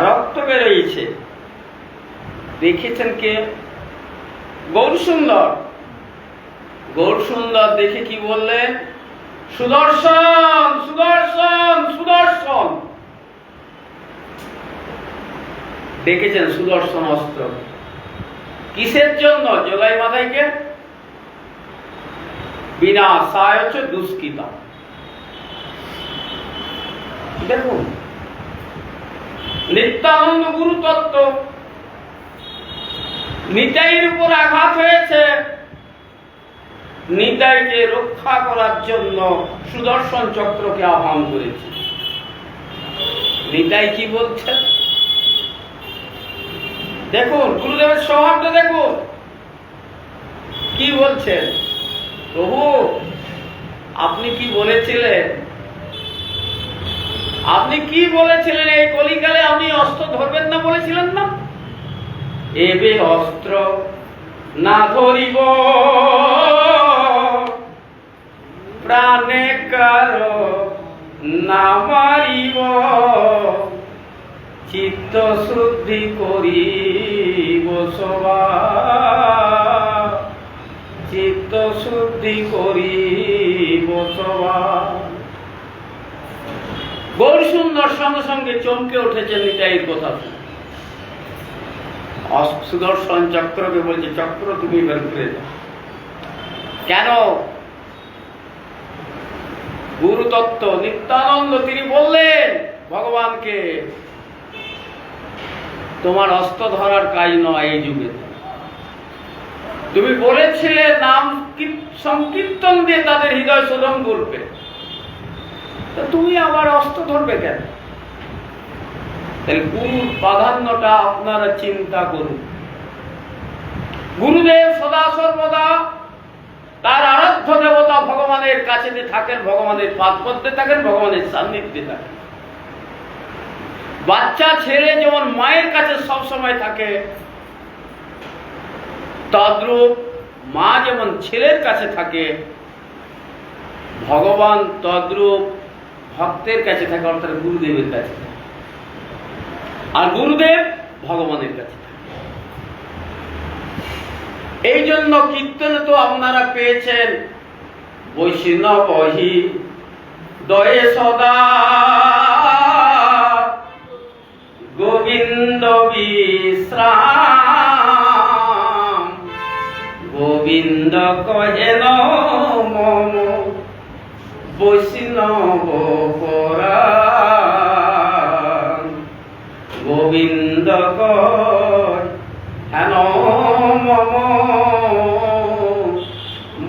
রক্ত বেরোইছে। দেখেছেন কে? গৌরসুন্দর। গৌরসুন্দর দেখে কি বললেন? সুদর্শন, সুদর্শন, সুদর্শন। দেখেছেন সুদর্শন অস্ত্র কিসের জন্য? জগাই মাথাইকে বিনাশায় দুষ্কৃতা। দেখুন নিত্যানন্দ গুরু তত্ত্ব। নিতাইয়ের উপর আঘাত হয়েছে, নিতাইকে রক্ষা করার জন্য সুদর্শন চক্রকে আহ্বান করেছে। নিতাই কি বলছে দেখুন, গুরুদেবের স্বভাবটা দেখুন কি বলছেন। প্রভু আপনি কি বলেছিলেন? আপনি কি বলেছিলেন? এই কলিকালে আপনি অস্ত্র ধরবেন না বলেছিলেন না? এবে অস্ত্র না ধরিব, প্রাণে কারো না মারিব, চিত্ত শুদ্ধি করিব সবা, চিত্ত শুদ্ধি করিব সবা। গৌরসুন্দর সঙ্গে সঙ্গে চমকে উঠেছে নিতাইয়ের কথা শুনে। সুদর্শন চক্রকে বলছে, চক্র তুমি বের করে দাও। কেন? গুরু তত্ত্ব নিত্যানন্দ তিনি বললেন ভগবানকে, তোমার অস্ত্র ধরার কাজ নয় এই যুগে। তুমি বলেছিলে নাম সংকীর্তন দিয়ে তাদের হৃদয় শোধন করবে, তুমি আবার অস্ত্র ধরবে কেন? তাহলে গুরুর প্রাধান্যটা আপনারা চিন্তা করুন। গুরুদেব সদা সর্বদা তার আরাধ্য দেবতা ভগবানের কাছে থাকেন, ভগবানের পাদপদ্মে থাকেন, ভগবানের সান্নিধ্যে থাকেন। বাচ্চা ছেলে যেমন মায়ের কাছে সব সময় থাকে, তদ্রূপ মা যেমন ছেলের কাছে থাকে, ভগবান তদ্রূপ ভক্তের কাছে থাকে, অর্থাৎ গুরুদেবের কাছে থাকে। আর গুরুদেব ভগবানের কাছে থাকে। এই জন্য কীর্তনে তো আপনারা পেয়েছেন বৈষ্ণবহি দয়ে সদা গোবিন্দ বিশ্রাম, গোবিন্দ কহেন মম বৈষ্ণব পরাণ, গোবিন্দ কহেন মম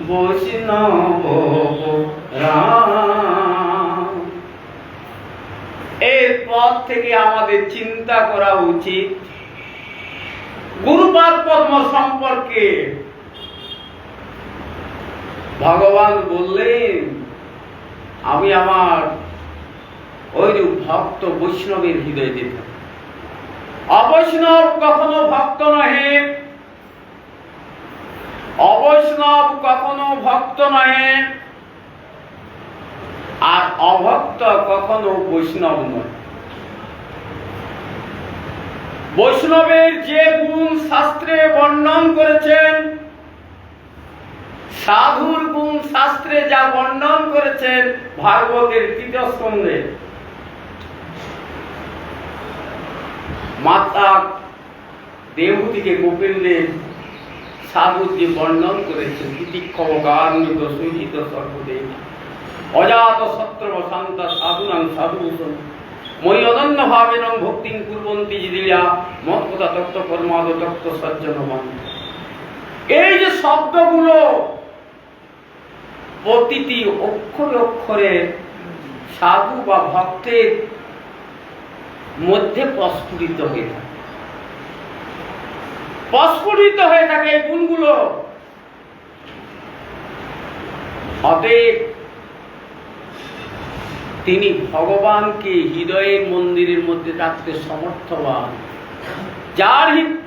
বৈষ্ণব পরাণ। এর পথ থেকে আমাদের চিন্তা করা উচিত গুরুপাদ পদ্ম সম্পর্কে। ভগবান বললেন, আমি আমার ওইরূপ ভক্ত বৈষ্ণবের হৃদয়ে দিতে। অবৈষ্ণব কখনো ভক্ত নহে, অবৈষ্ণব কখনো ভক্ত নহে, আর অভক্ত কখনো বৈষ্ণব নয়। বৈষ্ণবের যে গুণ শাস্ত্রে বর্ণন করেছেন, সাধুর গুণ শাস্ত্রে যা বর্ণন করেছেন ভাগবতের ৩য় স্কন্ধে, মাতা দেবহূতিকে কপিলদেব সাধুর যে বর্ণন করেছেন, তিতিক্ষবগান্বিত সুজিত সর্বদেব অজাত শত্রব শান্ত সাধুনাং সাধুভূষণ মই অনন্য ভাবেন ভক্তিং কুর্বন্তি জিদিলা মৎকথা তত্ত্ব কর্মাদ তত্ত্ব সজ্জনমান। এই যে শব্দগুলো প্রতিটি অক্ষরে অক্ষরে সাধু বা ভক্তের মধ্যে প্রস্ফুটিত হয়ে থাকে, প্রস্ফুটিত হয়ে থাকে এই গুণগুলো। অতএব তিনি ভগবানকে হৃদয়ের মন্দিরের মধ্যে রাখতে সমর্থবান।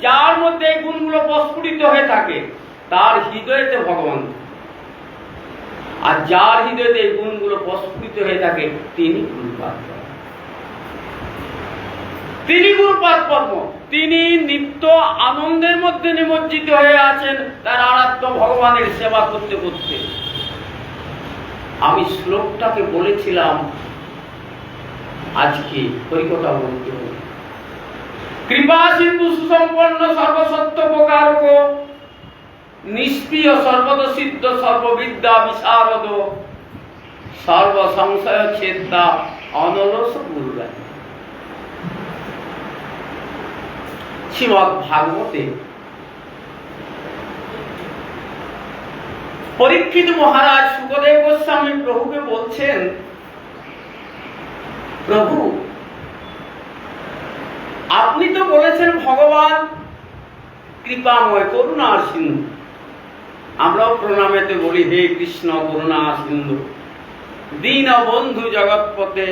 যার মধ্যে এই গুণগুলো প্রস্ফুটিত হয়ে থাকে তার হৃদয়েতে ভগবান, আর যার হৃদয়তে এই গুণগুলো প্রস্ফুটিত হয়ে থাকে তিনি গুরুপাদ। তিনি গুরুপাদ পদ্ম, তিনি নিত্য আনন্দের মধ্যে নিমজ্জিত হয়ে আছেন তার আরাধ্য ভগবানের সেবা করতে করতে। আমি শ্লোকটাকে বলেছিলাম আজকে হরিকথা বলতে হবে। কৃপা সিন্ধু সুসম্পন্ন সর্বসত্য প্রকারক নিষ্ক্রিয় সর্বদ সিদ্ধ সর্ববিদ্যা বিশারদ সর্ব সংশয় ছেদা অনলস গুরুরায়। শ্রীমদ্ ভাগবতে পরীক্ষিত মহারাজ শুকদেব গোস্বামী প্রভুকে বলছেন, প্রভু আপনি তো বলেছেন ভগবান কৃপাময় করুণার সিন্ধু। আমরাও প্রণামেতে বলি হে কৃষ্ণ করুণা সিন্ধু দীন বন্ধু জগৎপতে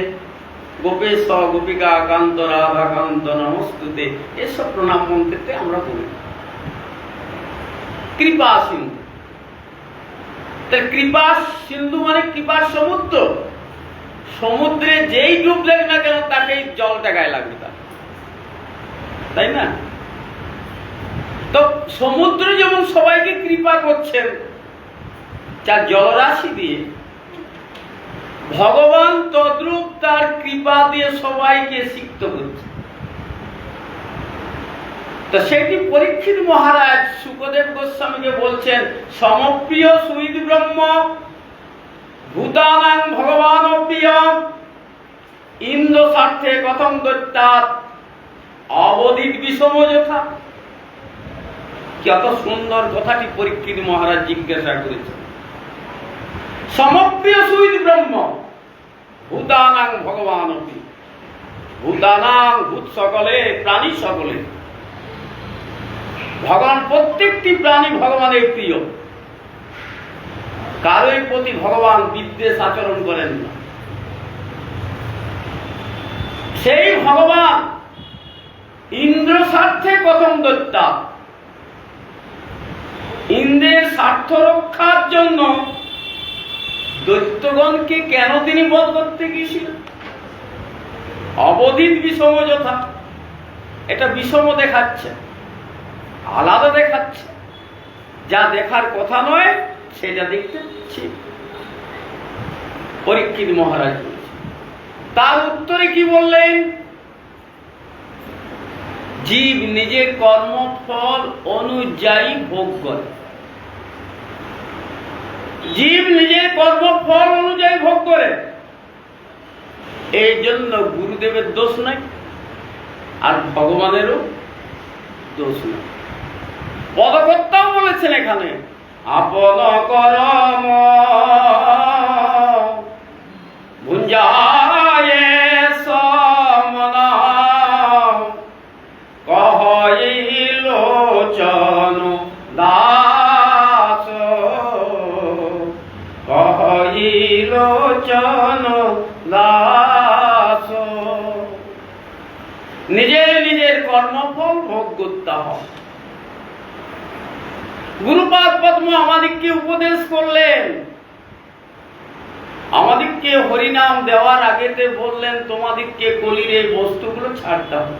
গোপেশ গোপিকা কান্ত রাধা কান্ত নমস্তুতে, এসব প্রণাম মন্ত্রেতে আমরা বলি কৃপা সিন্ধু। তাই কৃপা সিন্ধু মানে কৃপার সমুদ্র। সমুদ্রে যেই ডুব দেয় না কেন তাকেই জলটা গায়ে লাগবে তার, তাই না? তো সমুদ্র যেমন সবাইকে কৃপা করছেন যার জলরাশি দিয়ে, ভগবান তদ্রূপ তার কৃপা দিয়ে সবাইকে সিক্ত করছে। তো সেটি পরীক্ষিত মহারাজ শুকদেব গোস্বামীকে বলছেন, সমপ্রিয় সুহৃদ ব্রহ্ম ভূতানাং ভগবান প্রিয় ইন্দ্র স্বার্থে কথম দৈত্যাৎ অবদিত বিষম যথা। কত সুন্দর কথাটি পরীক্ষিত মহারাজ জিজ্ঞাসা করেছেন। সমপ্রিয় সুহৃদ ব্রহ্ম ভূতানাং ভগবান প্রিয়, ভূতানাং ভূত সকলে প্রাণী সকলে, ভগবান প্রত্যেকটি প্রাণী ভগবানের প্রিয়। কারোর প্রতি ভগবান বিদ্বেষ আচরণ করেন না। সেই ভগবান ইন্দ্র স্বার্থে কথম দৈত্যা, ইন্দ্রের স্বার্থ রক্ষার জন্য দৈত্যগণকে কেন তিনি বধ করতে গিয়েছিলেন? অবধিত বিষম যথা, এটা বিষম দেখাচ্ছে, আলাদা দেখাচ্ছে, যা দেখার কথা নয় সেটা দেখতে পাচ্ছি। পরীক্ষিত মহারাজ তার উত্তরে কি বললেন? জীব নিজের কর্মফল অনুযায়ী ভোগ করে, জীব নিজের কর্মফল অনুযায়ী ভোগ করে। এই জন্য গুরুদেবের দোষ নাই আর ভগবানেরও দোষ নাই। পদকর্তাও বলেছেন এখানে, আপন করম ভুঞ্জায় সমন কহিলোচন দাস, কহিলোচন দাস। নিজের নিজের কর্মফল ভোগ করতে হয়। গুরুপাদ পদ্ম আমাদেরকে উপদেশ করলেন, আমাদেরকে হরিনাম দেওয়ার আগেতে বললেন তোমাদেরকে কলির এই বস্তুগুলো ছাড়তে হবে।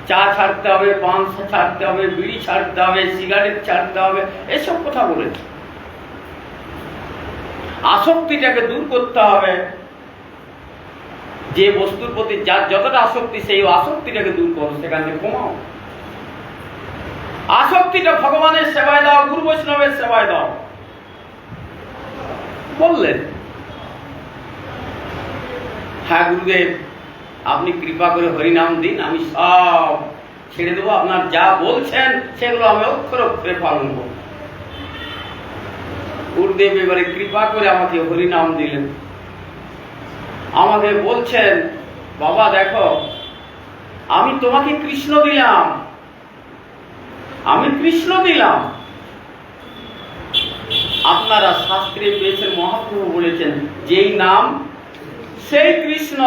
চা ছাড়তে হবে, পান ছাড়তে হবে, বিড়ি ছাড়তে হবে, সিগারেট ছাড়তে হবে, এসব কথা বলেছে। আসক্তিটাকে দূর করতে হবে। যে বস্তুর প্রতি যার যতটা আসক্তি সেই আসক্তিটাকে দূর করো, সেখান থেকে কমাও। আসক্তিটা ভগবানের সেবায় দাও, গুরু বৈষ্ণবের সেবায় দাও বললেন। হ্যাঁ গুরুদেব, আপনি কৃপা করে হরিনাম দিন, আমি সব ছেড়ে দেবো, আপনার যা বলছেন সেগুলো আমি অক্ষরে অক্ষরে পালন করব। গুরুদেব এবারে কৃপা করে আমাকে হরিনাম দিলেন। আমাকে বলছেন, বাবা দেখো, আমি তোমাকে কৃষ্ণ দিলাম, আমি কৃষ্ণ দিলাম। আপনারা শাস্ত্রে পেয়েছেন, মহাপ্রভু বলেছেন, যেই নাম সেই কৃষ্ণ,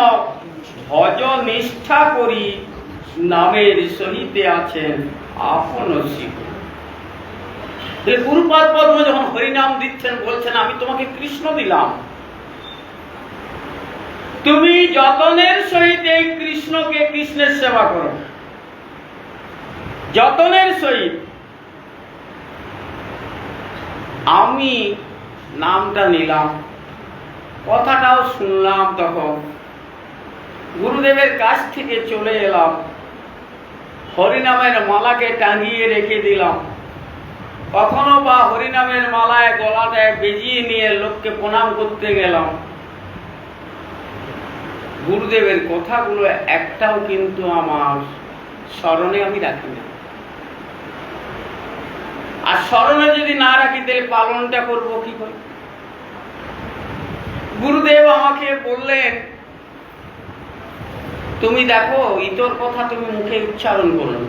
ভজ নিষ্ঠা করি নামের সহিতে আছেন আপন শিব। গুরুপাদ পদ্ম যখন হরিনাম দিচ্ছেন বলছেন, আমি তোমাকে কৃষ্ণ দিলাম, তুমি যতনের সহিত এই কৃষ্ণকে কৃষ্ণের সেবা করো, যতনের সহিত। আমি নামটা নিলাম, কথাটাও শুনলাম, তখন গুরুদেবের কাছ থেকে চলে এলাম, হরিনামের মালাকে টাঙিয়ে রেখে দিলাম। কখনো বা হরিনামের মালায় গলাটায় বেজিয়ে নিয়ে লোককে প্রণাম করতে গেলাম। গুরুদেবের কথাগুলো একটাও কিন্তু আমার স্মরণে আমি রাখি না। আর স্মরণে যদি না রাখি তাহলে পালনটা করবো কি করে? গুরুদেব আমাকে বললেন, তুমি দেখো ইতর কথা তুমি মুখে উচ্চারণ করো।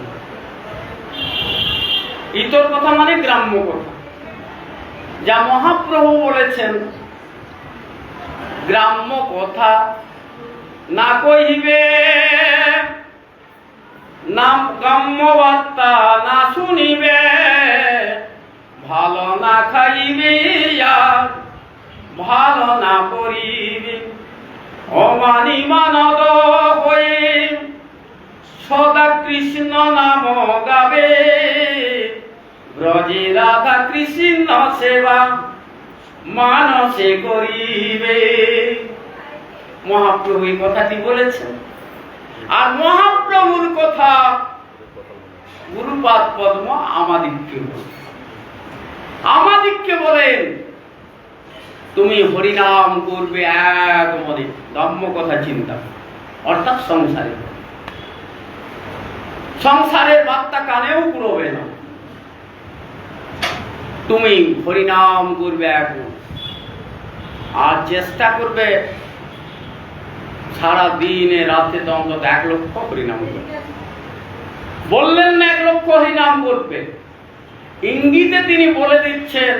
ইতর কথা মানে গ্রাম্য কথা, যা মহাপ্রভু বলেছেন, গ্রাম্য কথা না কহিবে, না গ্রাম্য বার্তা না শুনিবে, ভালো না খাইবে আর ভালো না করিবে, অমানি মানদ হয়ে সদা কৃষ্ণ নাম গাবে, ব্রজে রাধা কৃষ্ণ সেবা মানসে করিবে। মহাপ্রভু এই কথাটি বলেছেন। আর মহাপ্রভুর কথা গুরুপাদ পদ্ম আমাদিগকে বলেন, তুমি হরিনাম করবে এক মনে, ধর্ম কথা চিন্তা, অর্থাৎ সংসারের বার্তা কানেও পুরোবে না। তুমি হরিনাম করবে এক, আর চেষ্টা করবে সারা দিনে রাতে অন্তত 1 লক্ষ হরিনাম করবে। বললেন না 1 লক্ষ হরিনাম করবে, ইঙ্গিতে তিনি বলে দিচ্ছেন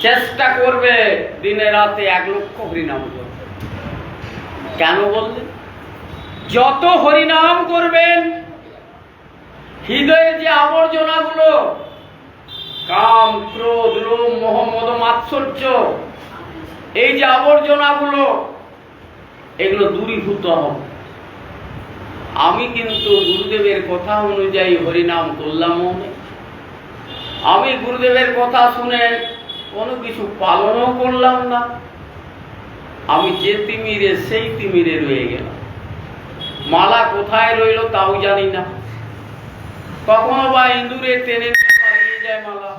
চেষ্টা করবে দিনে রাতে 1 লক্ষ হরিনাম করবে। কেন বললেন? যত হরিনাম করবেন হৃদয়ের যে আবর্জনাগুলো, কাম ক্রোধ লোভ মোহ মদ মাৎসর্য, এই যে আবর্জনাগুলো, এগুলো দূরীভূত হবে। আমি কিন্তু গুরুদেবের কথা অনুযায়ী হরিনাম করলাম মনে, আমি গুরুদেবের কথা শুনে কোনো কিছু পালনও করলাম না, আমি যে তিমিরে সেই তিমিরে রয়ে গেলাম। মালা কোথায় রইল তাও জানি না। কখনো বা ইঁদুরে টেনে পালিয়ে যায় মালা,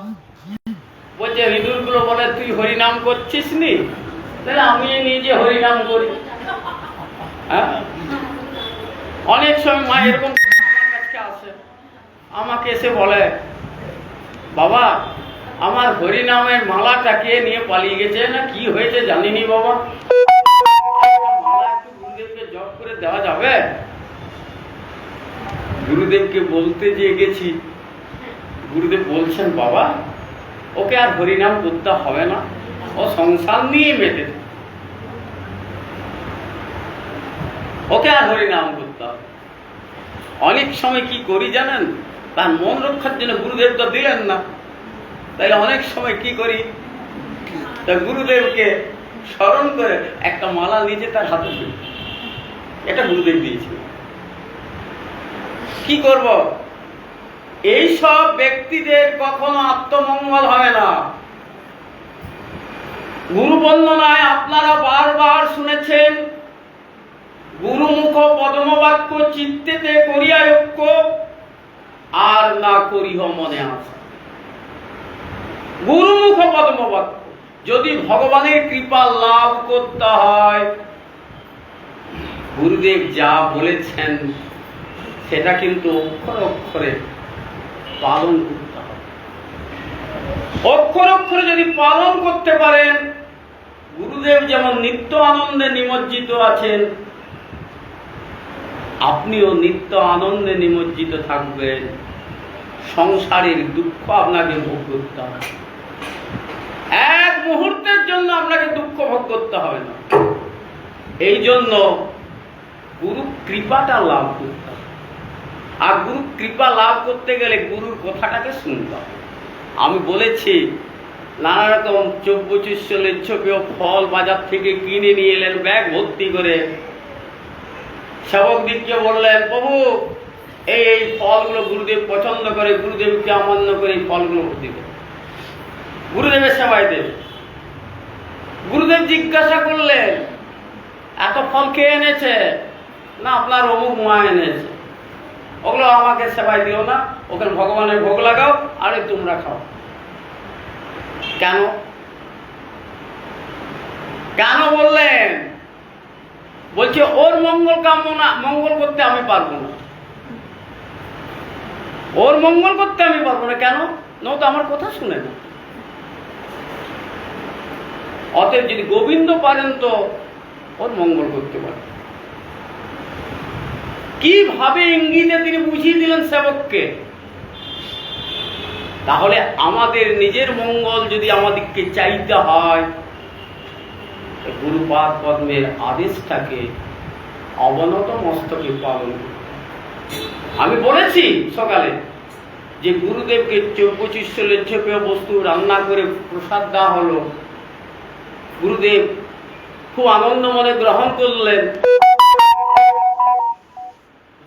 বলছে ইঁদুরগুলো বলে তুই হরিনাম করছিস নি, তাহলে আমি নিজে হরিনাম করি। হ্যাঁ, অনেক সময় মা এরকম আমার কাছে আসে, আমাকে এসে বলে, বাবা আমার হরিনামের মালাটা কে নিয়ে পালিয়ে গেছে, না কি হয়েছে জানিনি বাবা, মালা একটু গুরুদেবকে জপ করে দেওয়া যাবে? গুরুদেবকে বলতে যে গেছি, গুরুদেব বলছেন, বাবা ওকে আর হরিনাম করতে হবে না, ও সংসার নিয়ে মেতে, ওকে আর হরিনাম করতে হবে। অনেক সময় কি করি জানেন, তার মন রক্ষার জন্য গুরুদেব তো দিলেন না, তাই অনেক সময় কি করি, তা গুরুদেবকে স্মরণ করে একটা মালা নিজে তার হাতে দিই, এটা গুরুদেব দিয়েছিল। কি করব? এই সব ব্যক্তিদের কখনো আত্মমঙ্গল হয় না। গুরু বন্দনায় আপনারা বারবার শুনেছেন, গুরুমুখ পদ্মবাক্য চিত্তেতে করিয়া ঐক্য, আর না করিহ মনে আসা। গুরুমুখ পদ্মবাক্য, যদি ভগবানের কৃপা লাভ করতে হয়, গুরুদেব যা বলেছেন সেটা কিন্তু অক্ষরে অক্ষরে পালন করতে হবে। অক্ষরে অক্ষরে যদি পালন করতে পারেন, গুরুদেব যেমন নিত্য আনন্দে নিমজ্জিত আছেন, আপনিও নিত্য আনন্দে নিমজ্জিত থাকবেন। সংসারের দুঃখ আপনাকে ভোগ করতে হবে, এক মুহূর্তের জন্য আপনাকে দুঃখ ভোগ করতে হবে না। এই জন্য গুরু কৃপাটা লাভ করতে হবে। আর গুরু কৃপা লাভ করতে গেলে গুরুর কথাটাকে শুনতে হবে। আমি বলেছি নানা রকম 24 লেচ্ছপেয় ফল বাজার থেকে কিনে নিয়ে এলেন ব্যাগ ভর্তি করে। সেবক দিককে বললেন, প্রভু এই এই ফলগুলো গুরুদেব পছন্দ করে, গুরুদেবকে অমান্য করে এই ফলগুলো দিবে, গুরুদেবের সেবায় দেবে। গুরুদেব জিজ্ঞাসা করলেন, এত ফল কে এনেছে? না, আপনার অমুক মা এনেছে। ওগুলো আমাকে সেবায় দিও না, ওখানে ভগবানের ভোগ লাগাও, আরে তোমরা খাও। কেন কেন বললেন? বলছে ওর মঙ্গল কামনা, মঙ্গল করতে আমি পারবো না, ওর মঙ্গল করতে আমি পারবো না। কেন? নো তো আমার কথা শুনে না। অতএব যদি গোবিন্দ পারেন তো ওর মঙ্গল করতে পারেন। কিভাবে ইঙ্গিতে তিনি বুঝিয়ে দিলেন সেবককে। তাহলে আমাদের নিজের মঙ্গল যদি আমাদেরকে চাইতে হয়, গুরুপাদ পদ্মের আদেশটাকে অবনত মস্তকে পালন করতে। আমি বলেছি সকালে যে গুরুদেবকে 25 লেচ্ছপেয় বস্তু রান্না করে প্রসাদ দেওয়া হলো। গুরুদেব খুব আনন্দ মনে গ্রহণ করলেন।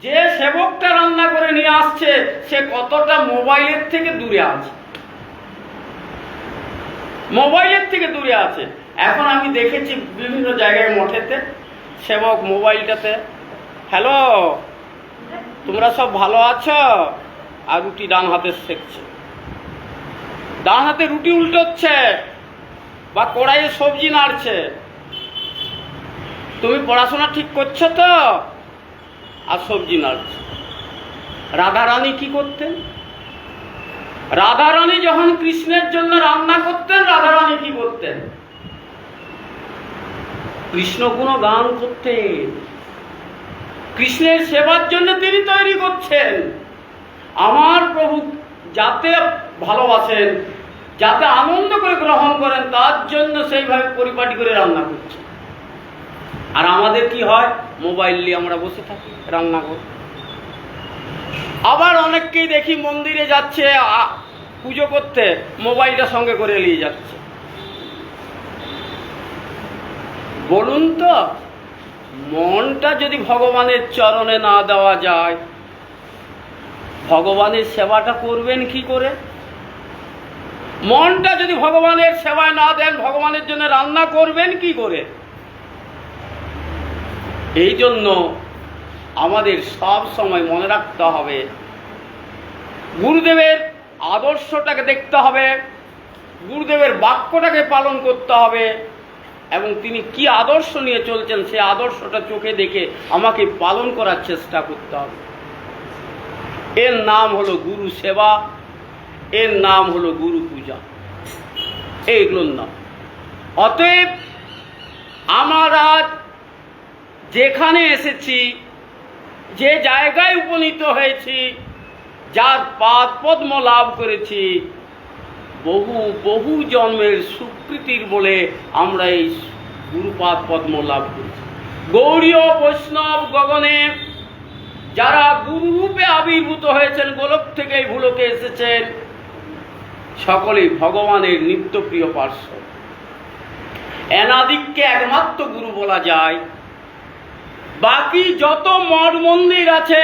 যে সেবকটা রান্না করে নিয়ে আসছে সে কতটা মোবাইলের থেকে দূরে আছে, মোবাইলের থেকে দূরে আছে। এখন আমি দেখেছি বিভিন্ন জায়গায় মঠেতে সেবক মোবাইলটাতে, হ্যালো তোমরা সব ভালো আছো, আর রুটি ডান হাতে সেঁকছে, ডান হাতে রুটি উল্টোচ্ছে বা কড়াইয়ে সবজি নাড়ছে। তুমি পড়াশোনা ঠিক করছো তো? আর সবজি নাড়ছে। রাধারানী কি করতেন? রাধারানী যখন কৃষ্ণের জন্য রান্না করতেন, রাধারানী কি করতেন? কৃষ্ণ গুণ গান করতেন। কৃষ্ণের সেবার জন্য তিনি তৈরি করছেন। আমার প্রভু যাতে ভালোবাসেন, যাতে আনন্দ করে গ্রহণ করেন, তার জন্য সেইভাবে পরিপাটি করে রান্না করছেন। আর আমাদের কি হয়? মোবাইল নিয়ে আমরা বসে থাকি, রান্না করি। আবার অনেককেই দেখি মন্দিরে যাচ্ছে পুজো করতে, মোবাইলটা সঙ্গে করে নিয়ে যাচ্ছে। বলুন তো, মনটা যদি ভগবানের চরণে না দেওয়া যায়, ভগবানের সেবাটা করবেন কি করে? মনটা যদি ভগবানের সেবায় না দেন, ভগবানের জন্য রান্না করবেন কি করে? এই জন্য আমাদের সব সময় মনে রাখতে হবে, গুরুদেবের আদর্শটাকে দেখতে হবে, গুরুদেবের বাক্যটাকে পালন করতে হবে, এবং তিনি কি আদর্শ নিয়ে চলছেন সেই আদর্শটা চোখে দেখে আমাকে পালন করার চেষ্টা করতে হবে। এর নাম হলো গুরু সেবা, এর নাম হলো গুরু পূজা, এইগুলোর নাম। অতএব আমরা যেখানে এসেছি, যে জায়গায় উপনীত হয়েছি, যার পাদ পদ্ম লাভ করেছি, বহু বহু জন্মের সুকৃতির বলে আমরা এই গুরুপাদ পদ্ম লাভ করেছি। গৌড়ীয় বৈষ্ণব গগনে যারা গুরুরূপে আবির্ভূত হয়েছেন, গোলক থেকে এই ভূলোকে এসেছেন, সকলেই ভগবানের নিত্যপ্রিয় পার্শ্ব। এনাদিককে একমাত্র গুরু বলা যায়। বাকি যত মঠ মন্দির আছে,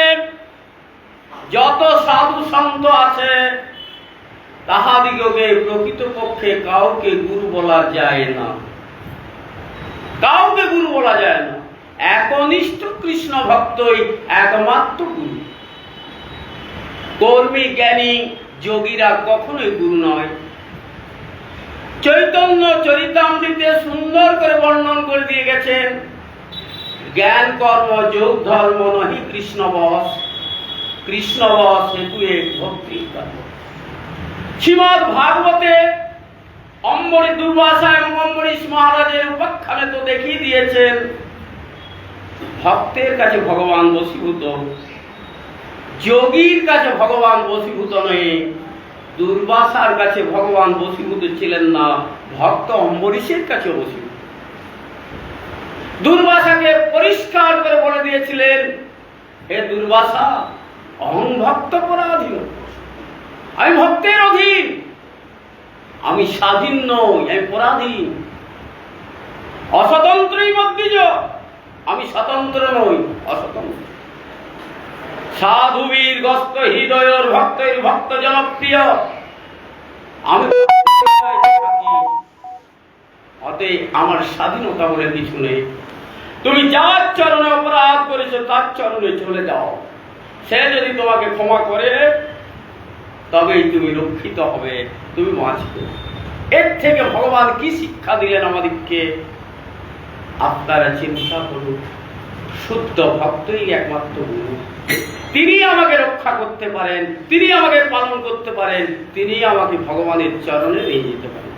যত সাধু সন্ত আছে, তাহাদিগকে প্রকৃতপক্ষে কাউকে গুরু বলা যায় না, কাউকে গুরু বলা যায় না। একনিষ্ঠ কৃষ্ণ ভক্তই একমাত্র গুরু। কর্মী জ্ঞানী যোগীরা কখনোই গুরু নয়। চৈতন্য চরিতামৃতে সুন্দর করে বর্ণন করে দিয়ে গেছেন, জ্ঞান কর্ম যোগ ধর্ম নহি কৃষ্ণ বস, কৃষ্ণ বস হেতু এক ভক্তি। শ্রীমদ্ ভাগবতে অম্বরী দুর্বাসা এবং অম্বরীশ মহারাজের উপাখ্যানে তো দেখিয়ে দিয়েছেন, ভক্তের কাছে ভগবান বশীভূত, যোগীর কাছে ভগবান বশীভূত নয়। দুর্বাসার কাছে ভগবান বশীভূত ছিলেন না, ভক্ত অম্বরীশের কাছে বশীভূত। দুর্বাসাকে পরিষ্কার করে বলে দিয়েছিলেন, হে দুর্বাসা, অহং ভক্ত পরাধীন, আমি ভক্তের অধীন। আমি স্বাধীন নই, আমি পরাধীন। অস্বতন্ত্রই বদ্বিজ, আমি স্বতন্ত্র নই, অস্বতন্ত্র। সাধুবীর গস্ত হৃদয়ের ভক্তের ভক্ত জনপ্রিয়, আমি অতএব আমার স্বাধীনতা বলে কিছু নেই। তুমি যার চরণে অপরাধ করেছো তার চরণে চলে যাও, সে যদি তোমাকে ক্ষমা করে তবেই তুমি রক্ষিত হবে, তুমি বাঁচবে। এর থেকে ভগবান কি শিক্ষা দিলেন আমাদেরকে? আপনারা চিন্তা করুন, শুদ্ধ ভক্তই একমাত্র গুরু। তিনি আমাকে রক্ষা করতে পারেন, তিনি আমাকে পালন করতে পারেন, তিনি আমাকে ভগবানের চরণে নিয়ে যেতে পারেন।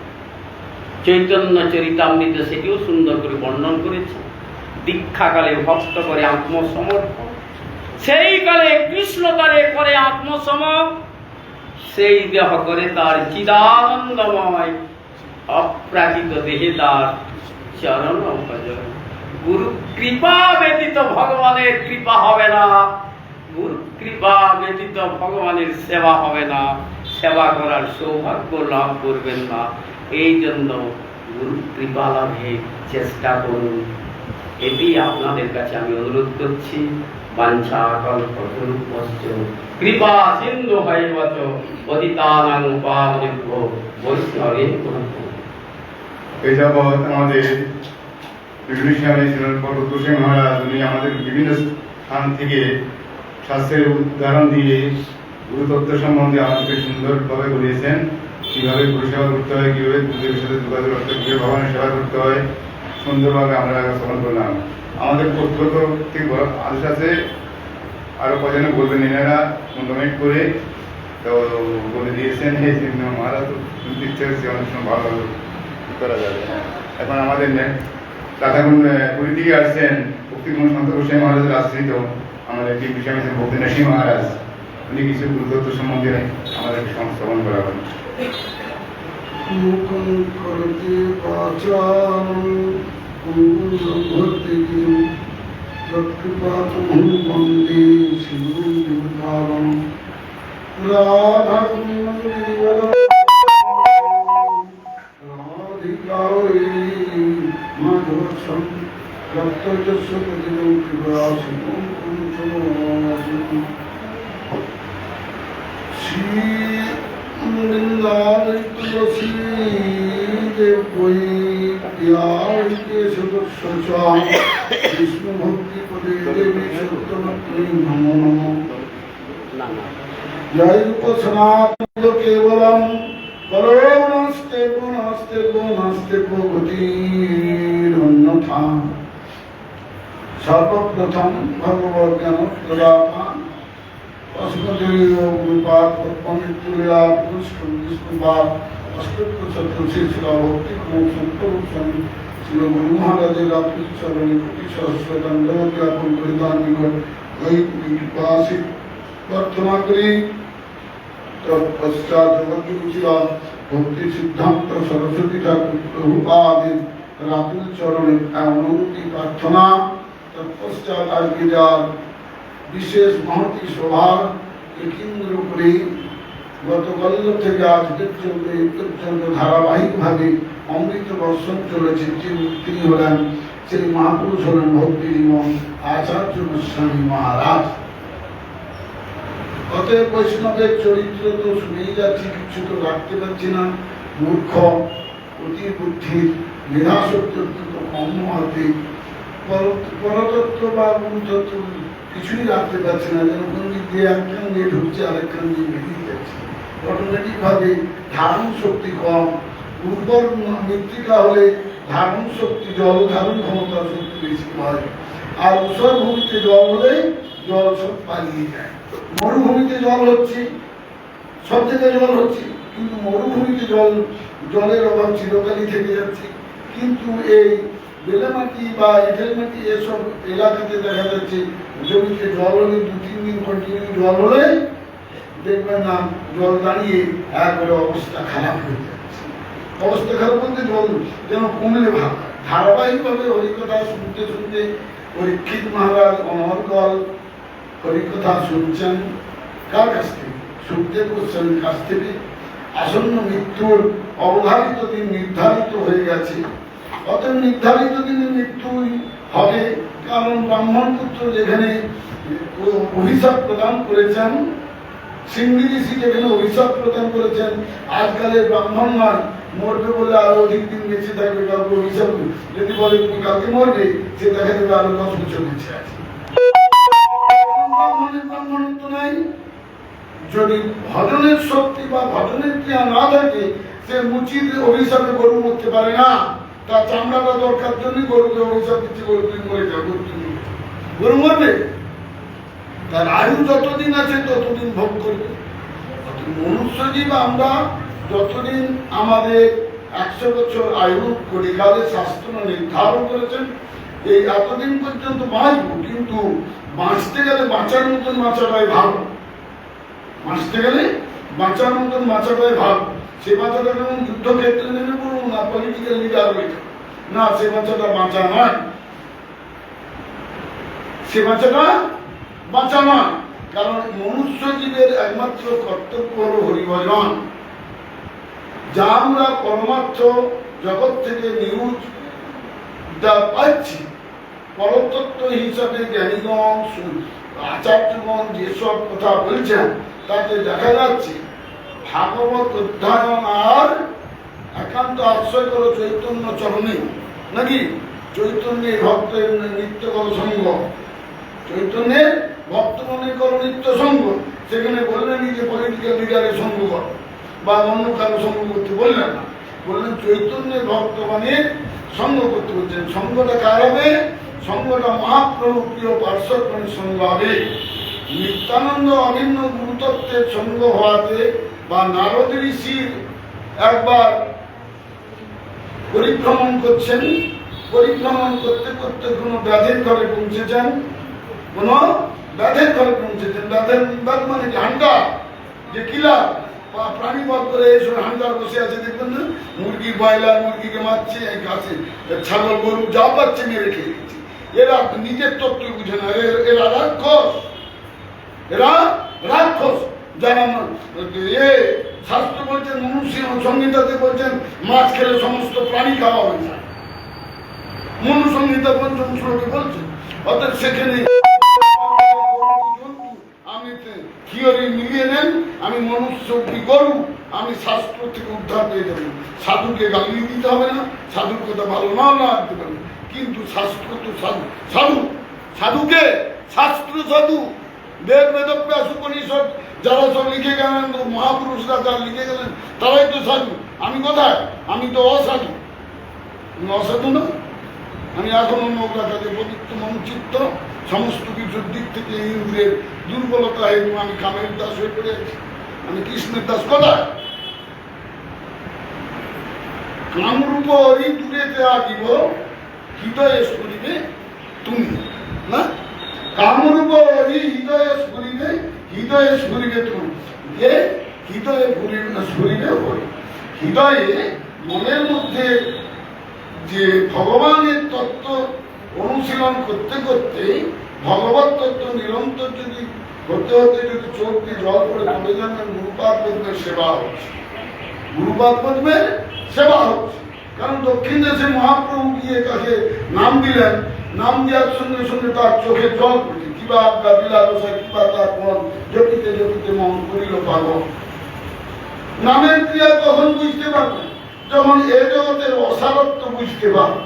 চৈতন্য চরিতামৃতে সেটিও সুন্দর করে বর্ণন করেছে। দীক্ষাকালে ভক্ত করে আত্মসমর্পণ, সেই কালে কৃষ্ণ তারে করে আত্মসমর্পণ, সেই দেহ করে তার চিদানন্দময় অপ্রাকৃত দেহে তার চরণ ভজন। গুরু কৃপা ব্যতীত ভগবানের কৃপা হবে না, গুরু কৃপা ব্যতীত ভগবানের সেবা হবে না, সেবা করার সৌভাগ্য লাভ করবেন না। এই জন্য গুরু কৃপা লাভে চেষ্টা করুন, এটি আপনাদের কাছে আমি অনুরোধ করছি। বাঞ্ছা কল্পতরুভ্যশ্চ কৃপা সিন্ধু হৈবচ পতিতানাং পাবনেভ্যো বৈষ্ণবেভ্যো নমঃ। এই যাবৎ আমাদের বিভিন্ন সময় ছিলেন পরতুষে মহারাজ, উনি আমাদের বিভিন্ন স্থান থেকে শাস্ত্রের উদাহরণ দিয়ে গুরুতত্ত্ব সম্বন্ধে আমাদেরকে সুন্দরভাবে বলিয়েছেন। কিভাবে গুরু সেবা করতে হয়, কিভাবে গুরুদেবের সাথে যোগাযোগ করতে হয়, কিভাবে ভগবানের সেবা করতে হয়, সুন্দরভাবে আমরা শ্রবণ করলাম। আমাদের পক্ষ থেকে আদেশ আছে, আরো কজনে বলবেন, এনারা কমেন্ট করে তো বলে দিয়েছেন। এই জন্য মহারাজ ইচ্ছে হচ্ছে অনেক সময় ভালো করা যাবে। এখন আমাদের এখন পুরী থেকে আসছেন ভক্তিগুণ সন্ত গোস্বামী মহারাজের আশ্রিত আমাদের একটি বিষয় হচ্ছেন ভক্তি নরসিংহ মহারাজ। উনি কিছু গুরুতত্ত্ব সম্বন্ধে আমাদেরকে সংস্থাপন করাবেন। विष्णु भक्ति पदे देवी सत्यमत्नी नमो नमो। जय रूप सनातन केवलम परो नास्ते को नास्ते को नास्ते को गतिरन्यथा। सर्वप्रथम भगवत ज्ञान प्रदाता अस्मदेव गुरुपाद पवित्रया पुष्पविष्णुपाद अष्टोत्तर चतुर्शी शिला भक्ति संतोषम श्री गुरु महाराज आपकी चरण कोटि सहस्र दंडवत ज्ञापन परिधान निकट वही कृपा से प्रार्थना करी। तत्पश्चात जगत रुचिरा भक्ति सिद्धांत सरस्वती ठाकुर प्रभुपाद राতুল চরণে অনুমতি প্রার্থনা। তৎপশ্চাৎ আজকে যার বিশেষ মহতি সভার কেন্দ্র করে গতকাল থেকে আজ পর্যন্ত ধারাবাহিকভাবে অমৃত বর্ষণ চলেছে, তিনি হলেন সেই মহাপুরুষ, হলেন ভক্তি এবং আচার্য গোস্বামী মহারাজ। অতএব বৈষ্ণবের চরিত্র তো শুনেই যাচ্ছি, কিছু তো রাখতে পারছি না। মূর্খ, অতি বুদ্ধির, মেধাশক্তি অত্যন্ত কম হতে পরতত্ত্ব বা গুরুতত্ত্ব কিছুই রাখতে পারছে না। যেন কোন দিক দিয়ে একখান দিয়ে ঢুকছে, আরেকখান দিয়ে বেরিয়ে যাচ্ছে। অটোমেটিক ভাবে ধারণ শক্তি কম। উর্বর মৃত্তিকা হলে ধারণ শক্তি, জল ধারণ ক্ষমতা শক্তি বেশি হয়। আর উষর ভূমিতে জল হলে জল সব পালিয়ে যায়। মরুভূমিতে জল হচ্ছে, সব জায়গায় জল হচ্ছে, কিন্তু মরুভূমিতে জলের অভাব চিরকালই থেকে যাচ্ছে। কিন্তু এই বেলে মাটি বা এঁটেল মাটি এসব এলাকাতে দেখা যাচ্ছে জমিতে জল হলে 2-3 দিন কন্টিনিউ জল হলে দেখবেন না জল দাঁড়িয়ে একবারে অবস্থা খারাপ হয়ে যাচ্ছে। অবস্থা খারাপ বলতে জল যেন কমলে ভাব। ধারাবাহিকভাবে হরিকথা শুনতে শুনতে পরীক্ষিত মহারাজ অনর্গল হরিকথা শুনছেন। কার কাছ থেকে? সুখদেব গোস্বামীর কাছ থেকে। আসন্ন মৃত্যুর অবধারিত দিন নির্ধারিত হয়ে গেছে। অতএব নির্ধারিত দিনে মৃত্যুই হবে, কারণ ব্রাহ্মণ পুত্র যেখানে অভিশাপ প্রদান করেছেন, সিংহী ঋষি যেখানে অভিশাপ প্রদান করেছেন, আজকালের ব্রাহ্মণ নয়, মরবে বলে আরো অধিক দিন বেঁচে থাকবে, কাউকে অভিশাপ যদি বলে তুমি কাউকে মরবে, সে দেখা দেবে আরো 10 বছর বেঁচে আছে। ব্রাহ্মণত্ব নাই। যদি ভজনের শক্তি বা ভজনের ক্রিয়া না থাকে, সে মুচিত অভিশাপে গরু মরতে পারে না। তার চামড়াটা দরকার জন্য গরুকে অভিশাপ দিচ্ছে, গরু তুমি মরে যাও, গরু মরবে। তার আয়ু যতদিন আছে ততদিন ভোগ করবে। মনুষ্যজীব আমরা যতদিন আমাদের 100 বছর আয়ু কলিকালে শাস্ত্র নির্ধারণ করেছেন, এই এতদিন পর্যন্ত বাঁচব, কিন্তু বাঁচতে গেলে বাঁচার মতন বাঁচাটাই ভালো। বাঁচতে গেলে বাঁচার মতন বাঁচাটাই ভালো। সে বাঁচাটা যেমন যুদ্ধক্ষেত্রে নেমে পড়ুন না, পলিটিক্যাল লিডার হয়ে না, সে বাঁচাটা বাঁচা নয়, সে বাঁচাটা বাঁচা নয়। কারণ মনুষ্য জীবের একমাত্র কর্তব্য হল হরিভজন। যা আমরা পরমার্থ জগৎ থেকে নিউজ যা পাচ্ছি, পরতত্ত্ব হিসাবে জ্ঞানীগণ আচার্যগণ যেসব কথা বলছেন, তাতে দেখা যাচ্ছে ভাগবত অধ্যয়ন আর একান্ত আশ্রয় করো চৈতন্য চরণে, নাকি চৈতন্যের ভক্তের নিত্য করো সঙ্গ, চৈতন্যের ভক্ত মনে করো নিত্য সঙ্গ। সেখানে বললেন যে পলিটিক্যাল লিডারের সঙ্গ করো বা অন্য কারো সঙ্গ করতে বললেন না, বললেন চৈতন্যের ভক্ত মানে সঙ্গ করতে বলছেন। সঙ্গটা কার হবে? সঙ্গটা মহাপ্রভু প্রিয় পার্শ্বগণের সঙ্গ হবে। নিত্যানন্দ অভিন্ন গুরুতত্ত্বের সঙ্গ হওয়াতে বা নারদ ঋষির একবার পরিভ্রমণ করছেন, পরিভ্রমণ করতে করতে কোনো ব্যাধের ঘরে পৌঁছেছেন, কোনো ব্যাধের ঘরে পৌঁছেছেন। ব্যাধ মানে হান্ডা, যে কিলা বা প্রাণী বধ করে এই সময় হান্ডার বসে আছে, দেখবেন না, মুরগি ব্রয়লার মুরগিকে মারছে, এই গাছে ছাগল গরু যা পাচ্ছে মেরে খেয়ে দিচ্ছে। এরা নিজের তত্ত্ব বুঝে না, এরা রাক্ষস, এরা রাক্ষস। যারা শাস্ত্র বলছেন, মনুষ্য সংহিতাতে বলছেন মাছ খেলে সমস্ত প্রাণী খাওয়া হয়ে যায়, মনু সংহিতা ৫ম শ্লোকে বলছেন। অর্থাৎ সেখানে আমি থিওরি মিলিয়ে নেন, আমি মনুষ্য কি গরু, আমি শাস্ত্র থেকে উদ্ধার পেয়ে যাবো। সাধুকে গালি দিতে হবে না, সাধুর কথা ভালো নাও না আনতে পারবে, কিন্তু শাস্ত্র তো সাধু, সাধু সাধুকে শাস্ত্র সাধু, বেদ বেদব্যাস উপনিষদ যারা সব লিখে গেলেন, মহাপুরুষরা যারা লিখে গেলেন, তারাই তো সাধু। আমি কোথায়? আমি তো অসাধু। অসাধু না, আমি এখনো নৌকা কাজে পবিত্র মনচিত্ত, সমস্ত কিছুর দিক থেকে ইন্দ্রিয়ের দুর্বলতা হেতু আমি কামের দাস হয়ে পড়ে আছি। আমি কৃষ্ণের দাস। কোথায়? কামরূপ হরি দূরেতে আগিব, হৃদয়ে স্ফুরিবে তুমি, না? কামরূপ হরি হৃদয়ে স্ফুরিবে, হৃদয়ে স্ফুরিবে তুমি। যে হৃদয়ে স্ফুরিবে হরি, হৃদয়ে মনের মধ্যে যে ভগবানের তত্ত্ব অনুশীলন করতে করতে, ভগবত তত্ত্ব নিরন্তর যদি হতে হতে যদি চোখ দিয়ে জল করে তবে জানবেন গুরুপাদ পদ্মের সেবা হচ্ছে, গুরুপাদ পদ্মের সেবা হচ্ছে। কারণ দক্ষিণ দেশে মহাপ্রভু গিয়ে কাছে নাম দিলেন, নাম দেওয়ার সঙ্গে সঙ্গে তার চোখে জল পড়ছে, কিবা আজ্ঞা বিলাসা কিবা তার মন জপিতে জপিতে মন করিল পাগল। নামের ক্রিয়া তখন বুঝতে পারবেন যখন এ জগতের অসারত্ব বুঝতে পারবেন।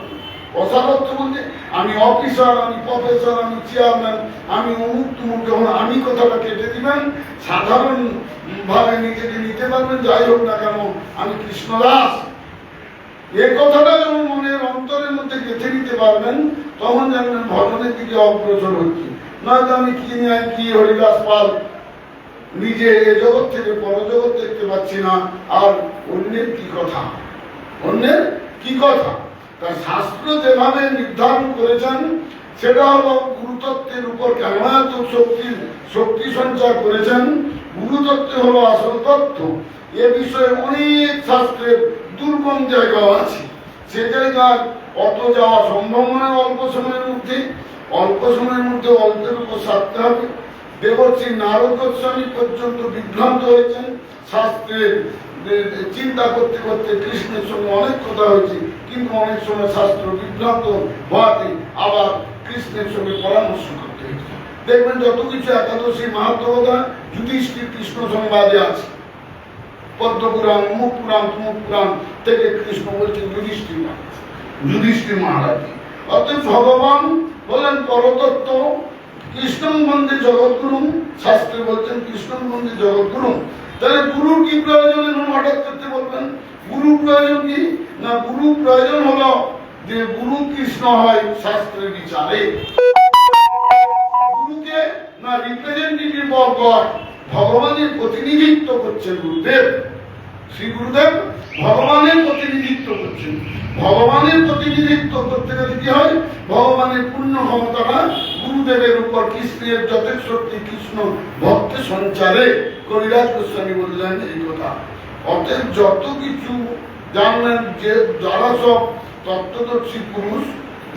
অসারত্ব বলতে আমি অফিসার, আমি প্রফেসর, আমি চেয়ারম্যান, আমি অমুক তুমুক, যখন আমি কথাটা কেটে দিবেন, সাধারণ ভাবে নিজেকে নিতে পারবেন, যাই হোক না কেন আমি কৃষ্ণদাস, এ কথাটা যখন মনের অন্তরের মধ্যে গেঁথে নিতে পারবেন, তখন জানবেন ভজনের দিকে অগ্রসর হচ্ছে। নয়তো আমি কি নিয়ে কি হরিদাস পাল, নিজে এ জগৎ থেকে পরজগৎ দেখতে পাচ্ছি না, আর অন্যের কি কথা, অন্যের কি কথা। তার শাস্ত্র যেভাবে নির্ধারণ করেছেন সেটা হলো গুরুতত্ত্বের উপর কেন এত শক্তি সঞ্চার করেছেন। গুরুতত্ত্ব হলো আসল তত্ত্ব। এ বিষয়ে অনেক শাস্ত্রের দুর্গম জায়গাও আছে, সে জায়গায় অত যাওয়া সম্ভব নয় অল্প সময়ের মধ্যে। অল্প সময়ের মধ্যে অল্পের উপর সারতে হবে। দেবর্ষী নারদ গোস্বামী পর্যন্ত বিভ্রান্ত হয়েছেন শাস্ত্রের চিন্তা করতে করতে কৃষ্ণের সঙ্গে অনেক কথা হয়েছে, কিন্তু অনেক সময় শাস্ত্র বিভ্রান্ত হওয়াতে আবার কৃষ্ণের সঙ্গে পরামর্শ করতে হয়েছে। দেখবেন যত কিছু একাদশী মাহাত্ম্য কথা যুধিষ্ঠির কৃষ্ণ সংবাদে আছে, পদ্মপুরাণ, মুখ পুরাণ, তুমুক পুরাণ থেকে কৃষ্ণ বলছেন যুধিষ্ঠির মহারাজ। অর্থাৎ ভগবান বলেন পরতত্ত্ব, কৃষ্ণ বন্দে জগৎগুরু, শাস্ত্রে বলছেন কৃষ্ণ বন্দে জগৎগুরু। তাহলে গুরুর কি প্রয়োজন এখন হঠাৎ করতে বলবেন? গুরু প্রয়োজন কি না, গুরু প্রয়োজন হলো যে গুরু কৃষ্ণ হয় শাস্ত্রের বিচারে। গুরুকে না রিপ্রেজেন্টেটিভ অফ গড, ভগবানের প্রতিনিধিত্ব করছেন গুরুদেব। শ্রী গুরুদেব ভগবানের প্রতিনিধিত্ব করছেন। ভগবানের প্রতিনিধিত্ব করতে গেলে কি হয়? ভগবানের পূর্ণ ক্ষমতাটা গুরুদেবের উপর, কৃষ্ণের যথেষ্ট শক্তি কৃষ্ণ ভক্তের সঞ্চারে। কবিরাজ গোস্বামী বললেন এই কথা। অতএব যত কিছু জানলেন যে যারা সব তত্ত্বদর্শী পুরুষ,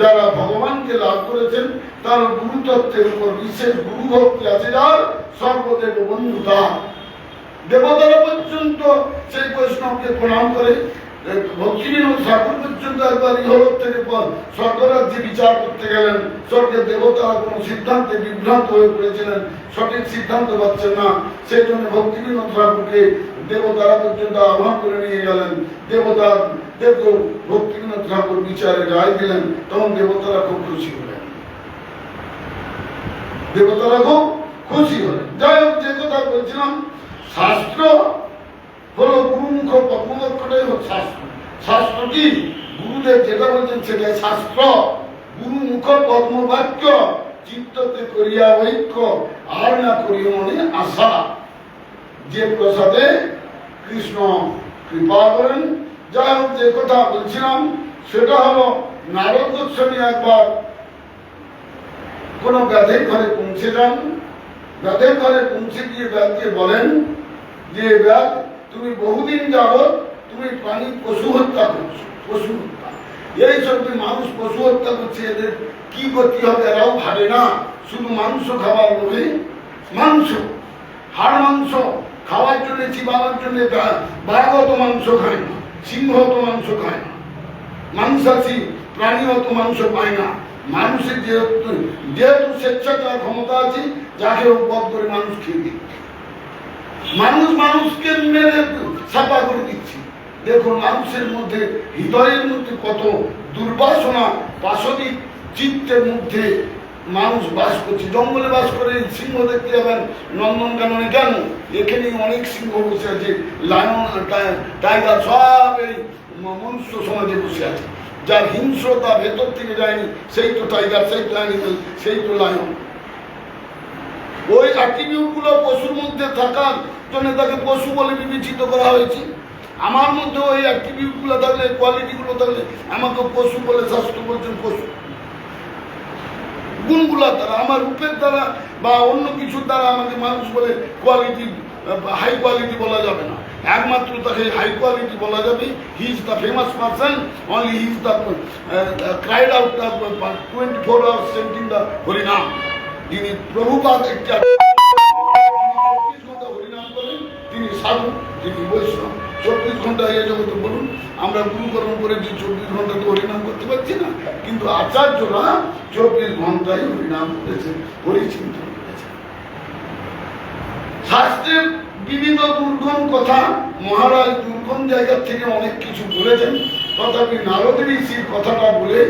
যারা ভগবানকে লাভ করেছেন, তার গুরুতত্ত্বের উপর বিশেষ গুরু ভক্তি আছে, যার সর্বদেব বন্ধুতা। দেবতারা পর্যন্ত সেই বৈষ্ণবকে প্রণাম করে। ভক্তিবিনোদ ঠাকুর পর্যন্ত একবার ইহলোক থেকে স্বর্গরাজ্যে বিচার করতে গেলেন। স্বর্গের দেবতারা কোন সিদ্ধান্তে বিভ্রান্ত হয়ে পড়েছিলেন, সঠিক সিদ্ধান্ত পাচ্ছেন না, সেই জন্য ভক্তিবিনোদ ঠাকুরকে দেবতারা পর্যন্ত আহ্বান করে নিয়ে গেলেন। দেবতা দেব ভক্তিবিনোদ ঠাকুর বিচারে রায় দিলেন, তখন দেবতারা খুব খুশি হলেন। দেবতারা খুব খুশি হলেন। যাই হোক, যে কথা বলছিলাম, শাস্ত্র হলো গুরুমুখ পদ্মক্ষটাই হল শাস্ত্র। শাস্ত্র কি? গুরুদেব যেটা বলছেন সেটাই শাস্ত্র। গুরুমুখ পদ্মবাক্য, চিত্ততে করিয়া ঐক্য, আর না করিয়া মনে আশা। যে প্রসাদে কৃষ্ণ কৃপা করেন। যাই হোক, যে কথা বলছিলাম সেটা হলো নারদ গোস্বামী একবার কোন ব্যাধের ঘরে পৌঁছে যান। ব্যাধের ঘরে পৌঁছে গিয়ে ব্যাধকে বলেন যে ব্যাধ, তুমি বহুদিন যাবৎ তুমি প্রাণী পশু হত্যা করছো, পশু হত্যা। এই সব মানুষ পশু হত্যা করছে, এদের কি গতি হবে এরাও ভাবে না। শুধু মাংস খাওয়ার লোভে, মাংস, হাড় মাংস খাওয়ার জন্য, চিবানোর জন্য বাঘত মাংস খায় না, সিংহ তো মাংস খায় না, মাংসাশী প্রাণী অত মাংস পায় না। মানুষের যেহেতু স্বেচ্ছাচার ক্ষমতা আছে, যাকে বধ করে মানুষ খেয়ে দিচ্ছে। মানুষ মানুষকে মেরে ছাপা করে দিচ্ছে। দেখুন মানুষের মধ্যে, হৃদয়ের মধ্যে কত দুর্বাসনা, পাশবিক চিত্তের মধ্যে মানুষ বাস করছে। জঙ্গলে বাস করে সিংহ দেখতে যাবেন নন্দনকাননে, কেন? এখানে অনেক সিংহ বসে আছে, লায়ন, টাইগার সব এই মনুষ্য সমাজে বসে আছে। যার হিংস্রতা ভেতর থেকে যায়নি, সেই তো টাইগার, সেই তো অ্যানিমেল, সেই তো লায়ন। ওই অ্যাট্রিবিউট গুলো পশুর মধ্যে থাকার জন্য তাকে পশু বলে বিবেচিত করা হয়েছে। আমার মধ্যে ওই অ্যাট্রিবিউট গুলো থাকলে, কোয়ালিটি গুলো থাকলে আমাকে পশু বলে শাস্ত্র বলছেন। পশু গুণগুলোর দ্বারা, আমার রূপের দ্বারা বা অন্য কিছুর দ্বারা আমাকে মানুষ বলে কোয়ালিটি, হাই কোয়ালিটি বলা যাবে না। একমাত্র তাকে হাই কোয়ালিটি বলা যাবে। He is the famous person, only he is the cried out 24 hours chanting the হরিনাম। যিনি প্রভুপাদ একটা 24 ঘন্টা হরিনাম করেন, তিনি সাধু, তিনি বৈষ্ণব। 24 ঘন্টা এই জগতে বলুন, আমরা গুরুকরণ করে যে 24 ঘন্টা তো হরিনাম করতে পারছি না, কিন্তু আচার্যরা 24 ঘন্টায় হরিনাম করেছেন, হরিচিন্তন করেছেন। শাস্ত্রের বিবিধ দুর্গম কথা, মহারাজ দুর্গম জায়গা থেকে অনেক কিছু বলেছেন। তথাপি নারদ ঋষির কথাটা বলে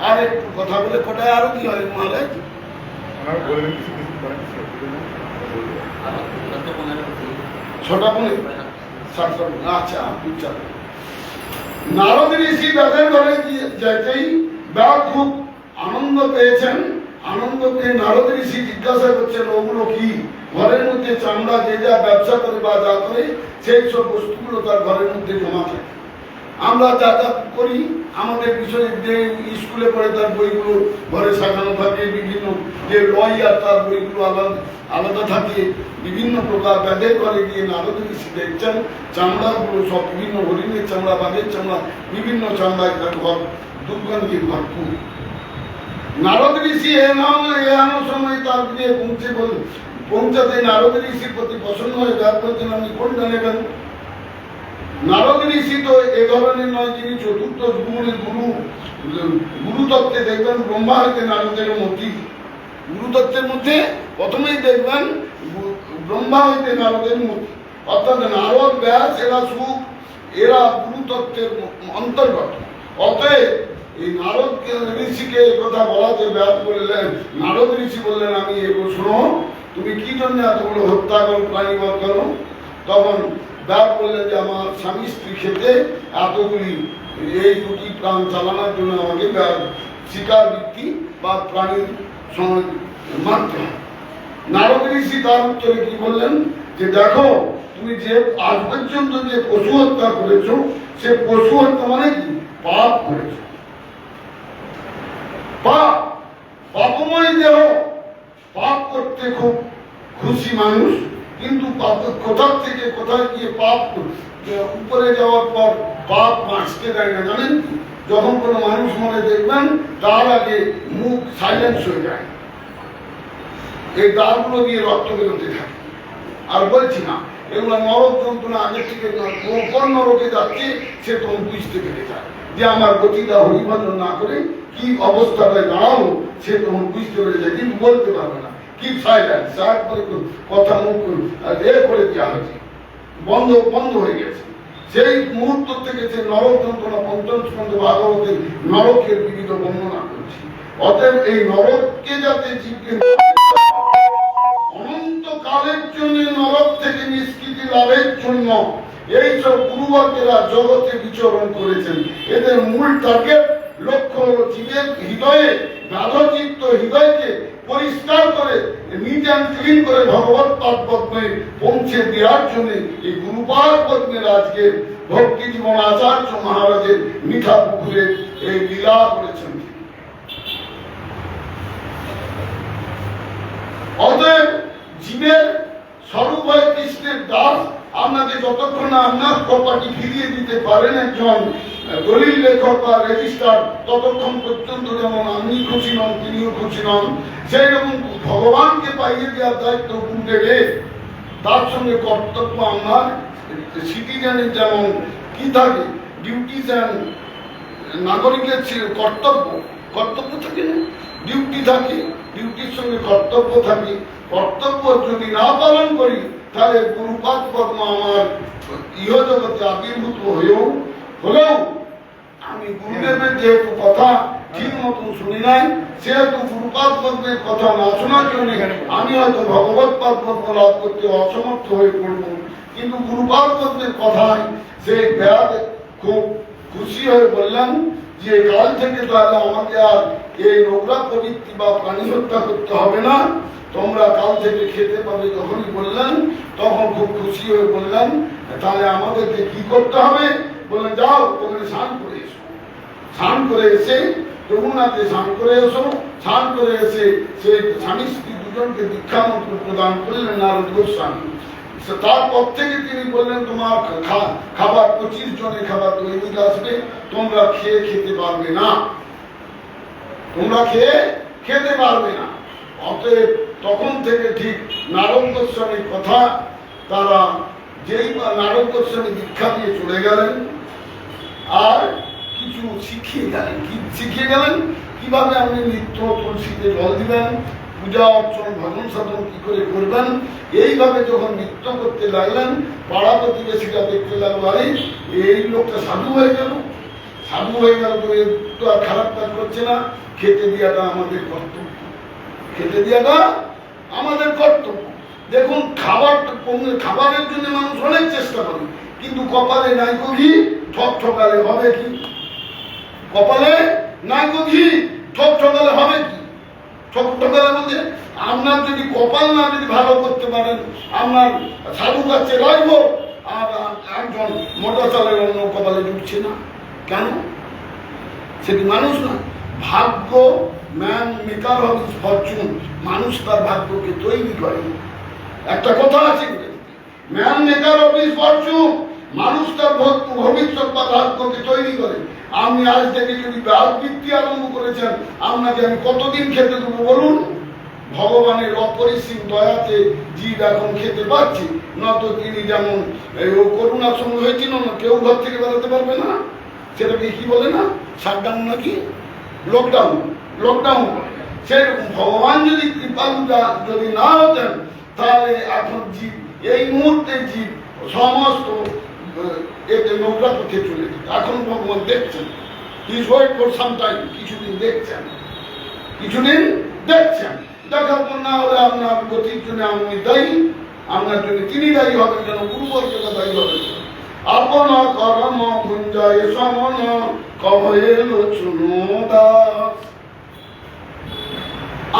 আর একটু কথা বলে কোটায় আরো কি হয় মহারাজ? ছটা 15 আচ্ছা, নারদ ঋষি ব্যাধের ঘরে যেতেই ব্যাধ খুব আনন্দ পেয়েছেন। আনন্দ পেয়ে নারদ ঋষি জিজ্ঞাসা করছেন, ওগুলো কি? ঘরের মধ্যে চামড়া, যে যা ব্যবসা করে বা যা করে সেই সব বস্তুগুলো তার ঘরের মধ্যে জমা থাকে। আমরা যা যা করি, আমাদের বিষয়ে যে স্কুলে পড়ে তার বইগুলো ঘরে সাজানো থাকে, বিভিন্ন যে লয়ার তার বইগুলো আলাদা আলাদা থাকে, বিভিন্ন প্রকার। ব্যাধের ঘরে গিয়ে নারদ ঋষি দেখছেন চামড়াগুলো সব বিভিন্ন, হরিণের চামড়া, বাঘের চামড়া, বিভিন্ন চামড়ায় তার ঘর দুর্গন্ধে ভরপুর। নারদ ঋষি এনো সময় তার গিয়ে পৌঁছাতে নারদ ঋষির প্রতি প্রসন্ন হয়ে ব্যাগ বলছেন, আপনি কোনটা নেবেন? নারদ ঋষি তো এ ধরনের নয়, যিনি চতুর্থ গুরুতত্ত্বে দেখবেন ব্রহ্মা হইতে নারদের মতি। গুরুতত্ত্বের মধ্যে প্রথমেই দেখবেন ব্রহ্মা হইতে নারদের মতি, অর্থাৎ নারদ ব্যাস এরা গুরুতত্ত্বের অন্তর্গত। অতএব এই নারদ ঋষিকে এই কথা বলা যে ব্যাস বললেন, নারদ ঋষি বললেন আমি এ প্রশ্ন তুমি কি জন্য এতগুলো হত্যা করো, প্রাণীবধ করো? তখন ব্যাস বললেন যে আমার স্বামী স্ত্রী খেতে এতগুলি এই দুটি প্রাণ চালানোর জন্য আমাকে শিকার বৃত্তি বা প্রাণীর সঙ্গে মারতে হয়। নারদ ঋষি তার উত্তরে কি বললেন যে দেখো তুমি যে আজ পর্যন্ত যে পশু হত্যা করেছো, সে পশু হত্যা মানে কি? পাপ করেছ। পাপ, পাপময় দেহ, পাপ করতে খুব খুশি মানুষ, কিন্তু কোথার থেকে কোথায় গিয়ে পাপ উপরে যাওয়ার পর পাপ বাঁচতে দেয় না। জানেন, যখন কোনো মানুষ মনে দেখবেন তার আগে মুখ সাইলেন্স হয়ে যায়, এই দ্বারগুলো দিয়ে রক্ত বেরোতে থাকে। আর বলছি না এগুলো নরক যন্ত্রণা আগে থেকে কোন নরকে যাচ্ছে সে তখন বুঝতে পেরে যায় যে আমার গতিটা হরিভজন না করে কি অবস্থাটায় দাঁড়াবো, সে তখন বুঝতে পেরে যায়, কিন্তু বলতে পারবে না। কি সাইলেন্স, করে কথা মুখ করে দেওয়া হয়েছে, বন্ধ হয়ে গেছে। সেই মুহূর্ত থেকে সে নরক যন্ত্রণা পঞ্চম স্কন্ধ ভাগবতের নরকের বিবিধ বর্ণনা করছি। অতএব এই নরককে যাতে জীবকে অনন্তকালের জন্য নরক থেকে নিষ্কৃতি লাভের জন্য এইসব গুরুবর্গেরা জগতে বিচরণ করেছেন। এদের মূল টার্গেট লক্ষ্য হল জীবের হৃদয়ে গাধচিত্ত হৃদয়কে পরিষ্কার করে নিট অ্যান্ড ক্লিন করে ভগবত পাদ পদ্মে পৌঁছে দেওয়ার জন্য এই গুরুপাদ পদ্মের আজকে ভক্তি জীবন আচার্য মহারাজের মিঠা পুকুরে এই লীলা করেছেন। অতএব জীবের স্বরূপ হয় কৃষ্ণের দাস। আপনাকে যতক্ষণ না আপনার প্রপার্টি ফিরিয়ে দিতে পারেন একজন দলিল লেখক বা রেজিস্ট্রার, ততক্ষণ পর্যন্ত যেমন আপনি খুশি নন, তিনিও খুশি নন। সেই রকম ভগবানকে পাইয়ে দেওয়ার দায়িত্ব গুরুদেবে, তার সঙ্গে কর্তব্য আমার সিটিজেনের যেমন কি থাকে ডিউটিস অ্যান্ড নাগরিকের কর্তব্য থাকে না, ডিউটি থাকে, ডিউটির সঙ্গে কর্তব্য থাকে। কর্তব্য যদি না পালন করি তাহলে গুরুপাদ পদ্ম আমার ইহজগতে আবির্ভূত হলেও আমি গুরুদেবের যেহেতু কথা ঠিক মতন শুনি নাই, সেহেতু গুরুপাদ পদ্মের কথা না শোনার জন্য আমি হয়তো ভগবত পাদ পদ্ম লাভ করতে অসমর্থ হয়ে পড়ব। কিন্তু গুরুপাদ পদ্মের কথায় সে ব্যাধ খুব খুশি হয়ে বললেন যে কাল থেকে তাহলে আমাকে আর এই নোংরা প্রবৃত্তি বা প্রাণী হত্যা করতে হবে না, তোমরা কাল থেকে খেতে পাবে। যখনই বললেন তখন খুব খুশি হয়ে বললেন তাহলে আমাদেরকে কি করতে হবে? বললেন যাও ওখানে স্নান করে এসো। স্নান করে এসে যমুনাতে স্নান করে এসো। স্নান করে এসে সেই স্বামী স্ত্রী দুজনকে দীক্ষা মন্ত্র প্রদান করলেন নারদ গোস্বামী। তারপর থেকে তিনি বললেন তোমার খাবার 25 জনের খাবার দৈনিক আসবে, তোমরা খেতে পারবে না, তোমরা খেতে পারবে না। অতএব তখন থেকে ঠিক নারদ গোস্বামীর কথা তারা যেই নারদ গোস্বামী দীক্ষা দিয়ে চলে গেলেন আর কিছু শিখিয়ে গেলেন। কি শিখিয়ে গেলেন? কিভাবে আপনি নিত্য তুলসীতে জল দিবেন, পূজা অর্চন ভজন সাধন কি করে করবেন। এইভাবে যখন নৃত্য করতে লাগলেন, পাড়া প্রতিবেশীরা দেখতে লাগলো আরে এই লোকটা সাধু হয়ে গেল, সাধু হয়ে গেল তো একটু আর খারাপ কাজ করছে না, খেতে দেওয়াটা আমাদের কর্তব্য, খেতে দেওয়াটা আমাদের কর্তব্য। দেখুন খাবারের জন্য মানুষ অনেক চেষ্টা করে, কিন্তু কপালে নাই ঘি, ঠকঠকালে হবে কি? কপালে নাই ঘি, ঠকঠকালে হবে কি? ঠকঠকালে বলতে আপনার যদি কপাল না যদি ভালো করতে পারেন, আপনার সাধু কাছে রাখবো আর একজন মোটর চালের অন্য কপালে ঢুকছে না কেন? সেটি মানুষ না, ভাগ্য। Man maker of his Fortune, মানুষ তার ভাগ্যকে তৈরি করে। একটা কথা আছে, man maker of his Fortune, মানুষ তার ভবিষ্যৎ বা ভাগ্যকে তৈরি করে। আপনি আজ থেকে যদি রাজবৃত্তি আরম্ভ করেছেন, আপনাকে আমি কতদিন খেতে দেবো বলুন? ভগবানের অপরিসীম দয়াতে জীব এখন খেতে পাচ্ছে, নত তিনি যেমন ও করুণার সঙ্গে হয়েছিল না, কেউ ঘর থেকে বেরোতে পারবে না, সেটাকে কি বলে না শাটডাউন নাকি লকডাউন, লকডাউন। সেরকম ভগবান যদি কৃপালুটা যদি না হতেন তাহলে এখন জীব এই মুহূর্তে জীব সমস্ত এতে নোংরা পথে চলে যেত। এখন ভগবান দেখছেন, please wait for some time, কিছুদিন দেখছেন, কিছুদিন দেখছেন। দেখার পর না হলে আপনার গতির জন্য আমি দায়ী, আপনার জন্য তিনি দায়ী হবেন কেন, গুরুবর্গটা দায়ী হবেন। আপন কর্ম গুঞ্জয় সমন কহেল চুনোদাস।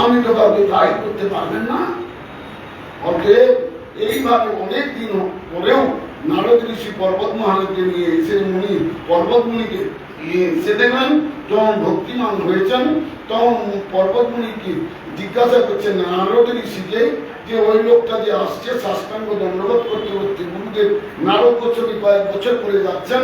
আমি তো কাউকে দায়ী করতে পারবেন না। অতএব এইভাবে অনেক দিন পরেও নারদ ঋষি পর্বত মহারাজকে নিয়ে এসে মুনি পর্বত মুনিকে এসে দেখলেন যখন ভক্তিমান হয়েছেন তখন পর্বত মুনিকে জিজ্ঞাসা করছেন নারদ ঋষিকে যে ওই লোকটা যে আসছে সাষ্টাঙ্গ দণ্ডবোধ করতে করতে গুরুদেব নারদ গোস্বামী কয়েক বছর করে যাচ্ছেন,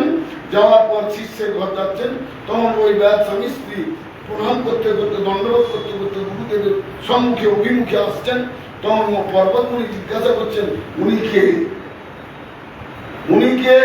যাওয়ার পর শিষ্যের ঘর যাচ্ছেন, তখন ওই ব্যাস স্বামী স্ত্রী প্রণাম করতে করতে দণ্ডবোধ করতে করতে গুরুদেবের সম্মুখে অভিমুখে আসছেন। তখন পর্বত মুনি জিজ্ঞাসা করছেন উনিকে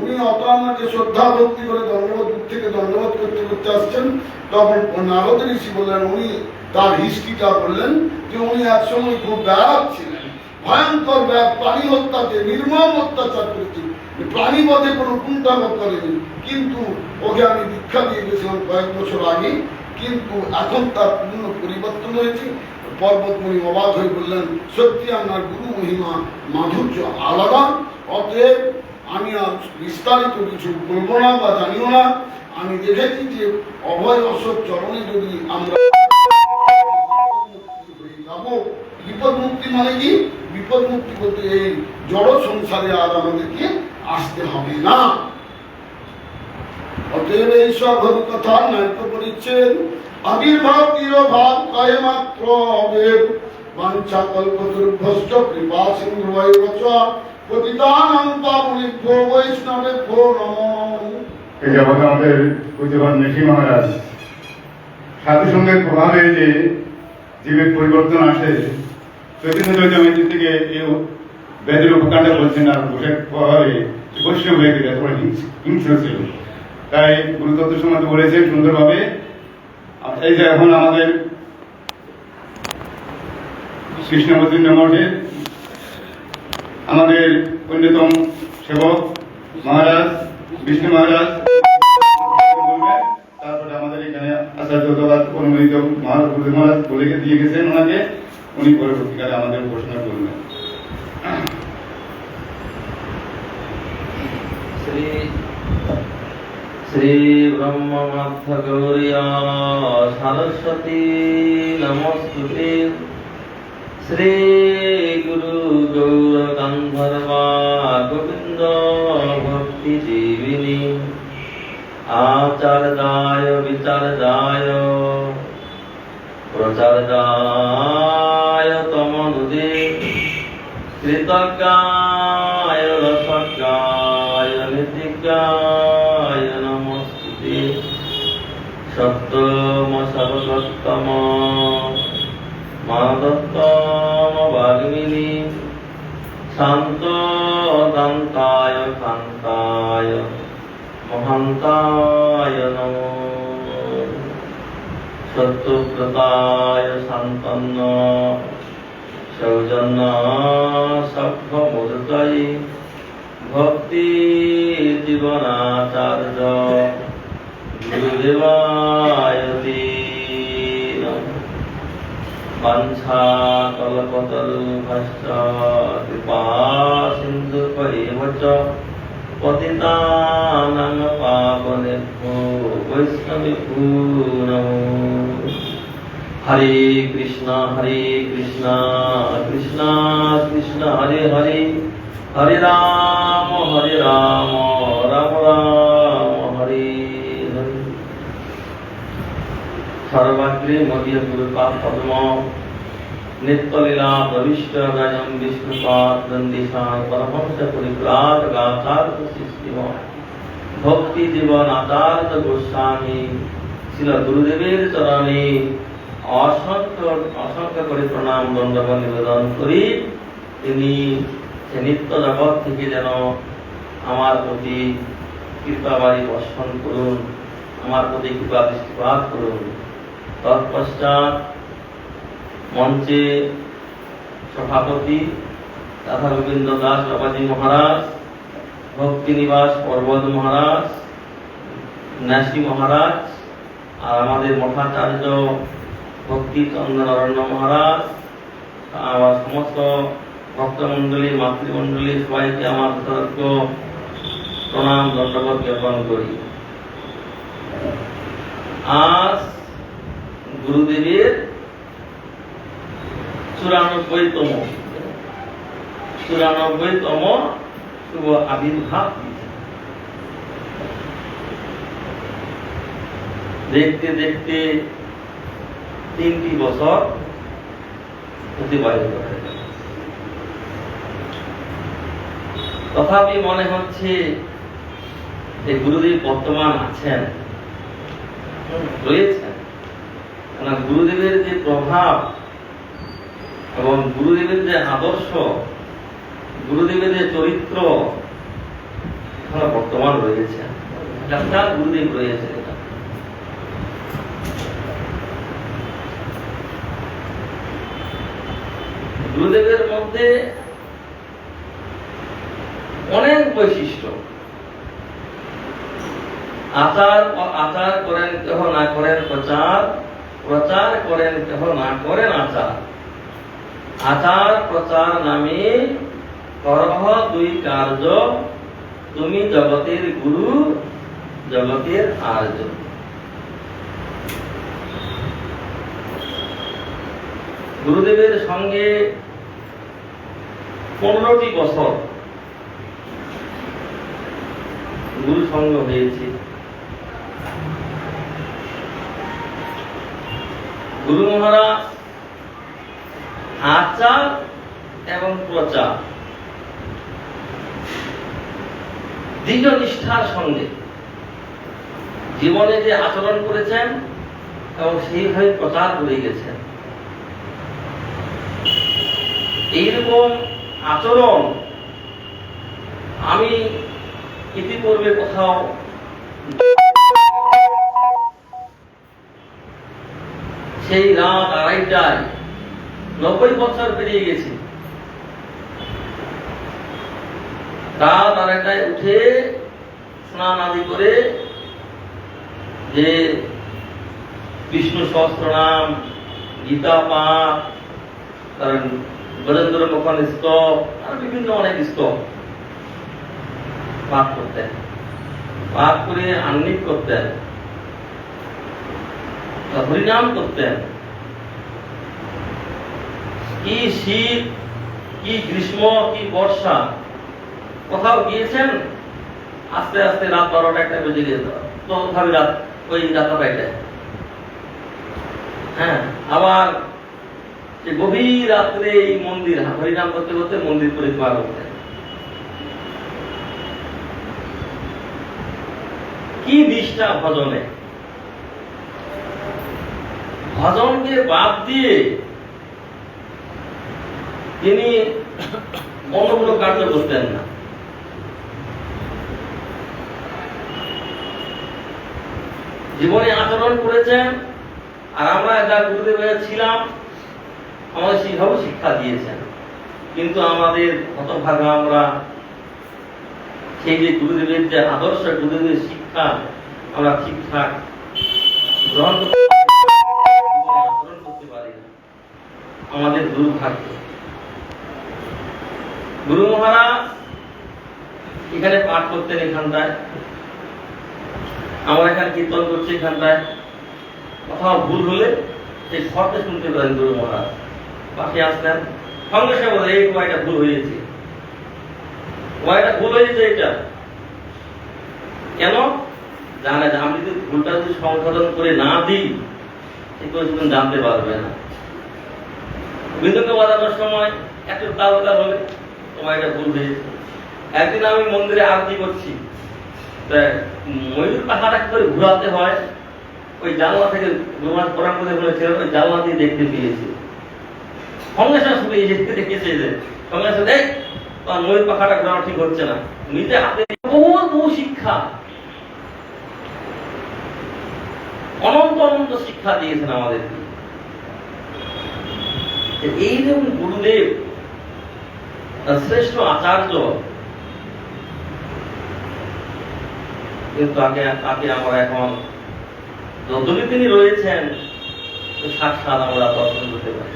উনি অত আমাকে শ্রদ্ধা ভক্তি করে দণ্ডবোধ দূর থেকে দণ্ডবোধ করতে করতে আসছেন। তখন নারদ ঋষি বললেন, উনি তার হিস্ট্রিটা বললেন যে উনি একসময় খুব ব্যাপ ছিলেন, ভয়ঙ্কর ব্যাপ, প্রাণী হত্যাতে নির্মম অত্যাচার করেছেন, প্রাণী বধে কোনো কুণ্ঠাবোধ করেনি, কিন্তু ওকে আমি দীক্ষা দিয়ে গেছিলাম কয়েক বছর আগে, কিন্তু এখন তার পূর্ণ পরিবর্তন হয়েছে। পর্বত মুনি অবাক হয়ে বললেন, সত্যি আপনার গুরু মহিমা মাধুর্য আলাদা, অতএব আমি আর বিস্তারিত কিছু বলবো না বা জানিও না। আমি দেখেছি যে অভয় অশোক চরণে যদি আমরা যাবো, বিপদ মুক্তি মানে কি, বিপদ মুক্তি বলতে এই জড় সংসারে আর আমাদেরকে আসতে হবে না। অতএব এইসব কথা নাট্য করেছেন আবির্ভাব তিরোভাব কয়ে মাত্র অবেদ বাঞ্ছা কল্পদুর্ভশ্চ কৃপা সিন্ধু বৈবচ পতিতানাং পাবনেভ্যো বৈষ্ণবেভ্যো নমো। এই জগতে আমাদের পূজ্যবান ঋষি মহারাজ সাধু সঙ্গের প্রভাবে যে জীবের পরিবর্তন আসে, চৈতন্য চরিতামৃত থেকে এই ব্যাধির উপকারটা বলছেন, আর বসের প্রভাবে বৈষ্ণব হয়ে গেলে তোমার হিংস্র ছিল, তাই গুরুতত্ত্ব সমাজ বলেছেন সুন্দরভাবে। এই যে এখন আমাদের কৃষ্ণবতীর্ণ মঠে আমাদের অন্যতম সেবক মহারাজ বিষ্ণু মহারাজ, তারপরে আমাদের এখানে আচার্য অনুমোদিত মহারাজ বলে দিয়ে গেছেন ওনাকে, উনি পরবর্তীকালে আমাদের উপাসনা করবেন। শ্রী ব্রহ্মমাধ্য গৌরিয়া সরস্বতী নমস্তুতে। শ্রী গুরু গৌর গন্ধর্বা গোবিন্দ ভক্তি জীবিনী আচার্যায় বিচার্যায় প্রচার্যায় তমনুদে কৃতজ্ঞায় রসজ্ঞায় নীতিজ্ঞায় নমস্তুতে। সত্যম সর্বোত্তম মাধত্তম বাগ্মিনী শান্ত দান্তায় কান্তায় মহান্তায় নমো। সত্যব্রতায় শান্তন্ন সৌজন্য সভ্যমূর্তয়ে ভক্তি জীবনাচার্য গুরুদেবায় বাঞ্ছা কল্পতরুভশ্চ কৃপা সিন্ধুভ্যেব চ পতিতানাং পাবনেভ্যো বৈষ্ণবেভ্যো নমো। হরে কৃষ্ণ কৃষ্ণ কৃষ্ণ হরে হরে, হরে রাম রাম রাম হরে হরে। সর্বাগ্রে মদীয় গুরুপাদ পদ্ম নিত্যলীলা প্রবিষ্ট রাজম বিষ্ণুপাদ দন্দিশান পরমহংস পরিপ্রাত গাথার্থ সৃষ্টিম ভক্তি জীবন আচার্য গোস্বামী শিল গুরুদেবের চরণে অসংখ্য অসংখ্য করে প্রণাম দণ্ডবত নিবেদন করি। তিনি সে নিত্য জগৎ থেকে যেন আমার প্রতি কৃপাবাড়ি বর্ষণ করুন, আমার প্রতি কৃপা দৃষ্টিপাত করুন। তৎপশ্চাৎ মঞ্চে সভাপতি রাধা গোবিন্দ দাস বাবাজি মহারাজ, ভক্তি নিবাস পর্বত মহারাজ, ন্যাসী মহারাজ, আর আমাদের মঠাচার্য ভক্তি চন্দন অরণ্য মহারাজ, আবার সমস্ত ভক্তমণ্ডলী মাতৃমণ্ডলী সবাইকে আমার যথাযোগ্য প্রণাম দণ্ডবত জ্ঞাপন করি। আজ গুরুদেবের 94তম শুভ আবির্ভাব। দেখতে দেখতে 3টি বছর অতিবাহিত হয়ে গেল। তথাপি মনে হচ্ছে যে গুরুদেব বর্তমান আছেন, রয়েছেন। কারণ গুরুদেবের যে প্রভাব এবং গুরুদেবের যে আদর্শ, গুরুদেবের যে চরিত্র এখনো বর্তমান রয়েছে। গুরুদেব রয়েছে। গুরুদেবের মধ্যে অনেক বৈশিষ্ট্য। আচার করেন কেহ না করেন প্রচার, প্রচার করেন কেহ না করেন আচার। আচার প্রচার নামে করহ 2 কার্য, তুমি জগতের গুরু জগতের আর্য। গুরুদেবের সঙ্গে 15টি বছর গুরু সঙ্গ হয়েছে। গুরু মহারাজ আচার এবং প্রচার দৃঢ় নিষ্ঠার সঙ্গে জীবনে যে আচরণ করেছেন এবং সেইভাবে প্রচার করে গেছেন। এইরকম আচরণ আমি ইতিপূর্বে কোথাও সেই রাত 2:30টায় 90 বছর পেরিয়ে গেছি। রাত 2:30টায় উঠে স্নান আদি করে যে বিষ্ণু সহস্রনাম, গীতা পাঠ, কারণ গজেন্দ্র মোহন স্তব আর বিভিন্ন অনেক স্তব পাঠ করতেন। পাঠ করে আহ্নিক করতেন, হরিনাম করতেন। কি শীত, কি গ্রীষ্ম, কি বর্ষা, কোথাও গিয়েছেন আস্তে আস্তে রাত 12টা বেজে যেত। তথাপি রাত ওই রাতটা বাইরে। হ্যাঁ, আবার গভীর রাত্রে এই মন্দির হরিনাম করতে করতে মন্দির পরিক্রমা করতেন। কি নিষ্ঠা ভজনে! ভজনকে বাদ দিয়ে তিনি অন্য কোনো কার্য করতেন না। জীবনে আচরণ করেছেন, আর আমরা যা গুরুদেবের ছিলাম আমাদের সেইভাবে শিক্ষা দিয়েছেন। কিন্তু আমাদের হতভাগা আমরা সেই যে গুরুদেবের যে আদর্শ, গুরুদেবের শিক্ষা আমরা ঠিকঠাক গ্রহণ করতে পারি না, আমাদের দুর্ভাগ্য। গুরু মহারাজ এখানে পাঠ করতেন, এখানটায় আমরা এখানে কীর্তন করছি, এখানটায় কোথাও ভুল হলে সেই শব্দে শুনতে পারেন গুরু মহারাজ পাশে আসলেন, সঙ্গে সঙ্গে বলে এই কয়টা ভুল হয়েছে, কয়টা ভুল হয়েছে। এটা কেন জানে? আমি যদি ভুলটা যদি সংশোধন করে না দিই সে করে জানতে পারবে না। বিন্দুকে বাজানোর সময় একটু তালতা বলে তোমার এটা ভুল হয়েছে। একদিন আমি মন্দিরে আরতি করছি, ময়ূর পাখাটা করে ঘুরাতে হয়, ওই জানলা থেকে গুরুমার পরাম করে বলেছিলেন, ওই জানলা দিয়ে দেখতে পেয়েছি। সঙ্গে সঙ্গে শুনে দেখেছে যে সঙ্গে সঙ্গে দেখ তোমার ময়ূর পাখাটা ঘোরানো ঠিক হচ্ছে না, নিজে হাতে বহু শিক্ষা, অনন্ত অনন্ত শিক্ষা দিয়েছেন আমাদেরকে। এইরকম গুরুদেব শ্রেষ্ঠ আচার্য, কিন্তু তাকে আমরা এখন যতদিন তিনি রয়েছেন সাক্ষাৎ আমরা দর্শন করতে পারি।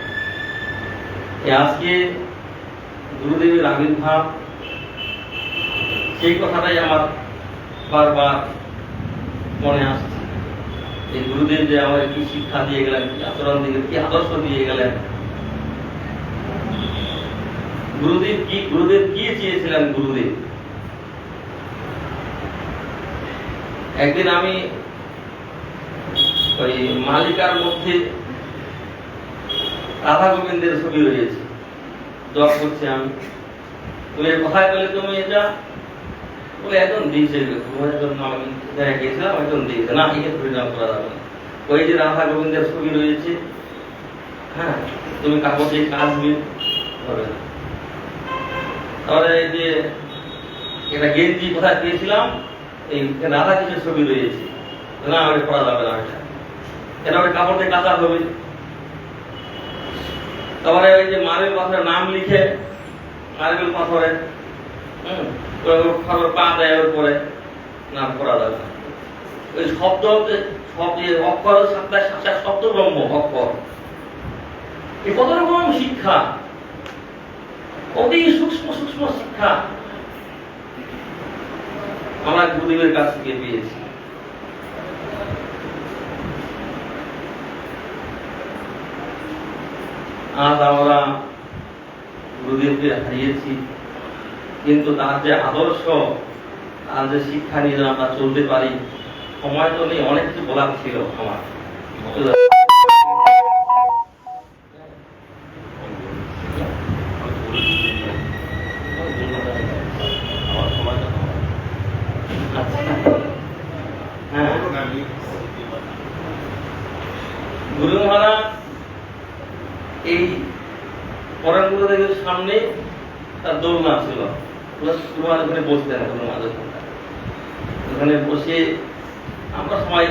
আজকে গুরুদেবের আবির্ভাব, সেই কথাটাই আমার বারবার মনে আসছে। এই গুরুদেব যে আমাদের কি শিক্ষা দিয়ে গেলেন, কি আচরণ দিয়ে, কি আদর্শ দিয়ে গেলেন। গুরুদেব কি চেয়েছিলেন? গুরুদেব একদিন আমি ওই মালিকার মধ্যে রাধা গোবিন্দের ছবি রয়েছে, জব করছি আমি। তুমি কোথায় বলে তুমি এটা বলে একজন দিয়েছে, তোমার জন্য আমি গিয়েছিলাম, একজন দিয়েছে না, একে পরিণাম করা যাবে না। ওই যে রাধা গোবিন্দের ছবি রয়েছে, হ্যাঁ তুমি কাগজে কাজ হবে না। তাহলে এই যে এটা গেঞ্জি কোথায় পেয়েছিলাম, এই রাধা কৃষ্ণের ছবি রয়েছে, না আমি পড়া যাবে না, এটা ওই কাপড় দিয়ে কাঁচা হবে। তারপরে ওই যে মার্বেল পাথরের নাম লিখে, মার্বেল পাথরে পা দেয় ওর পরে, না পড়া যাবে না। ওই শব্দ অক্ষর সাতটায় সাতটা শব্দ ব্রহ্ম অক্ষর, এই কত রকম শিক্ষা, অতি সূক্ষ্ম সূক্ষ্ম শিক্ষা আমরা গুরুদেবের কাছ থেকে পেয়েছি। আজ আমরা গুরুদেবকে হারিয়েছি, কিন্তু তার যে আদর্শ, তার যে শিক্ষা নিয়ে আমরা চলতে পারি, সময় তো নেই, অনেক কিছু বলার ছিল আমার। গুরু মহারাজ এই পরম গুরুদেবের সামনে তার দোলনা ছিল, ওখানে বসতেন। ওখানে বসে আমরা সবাই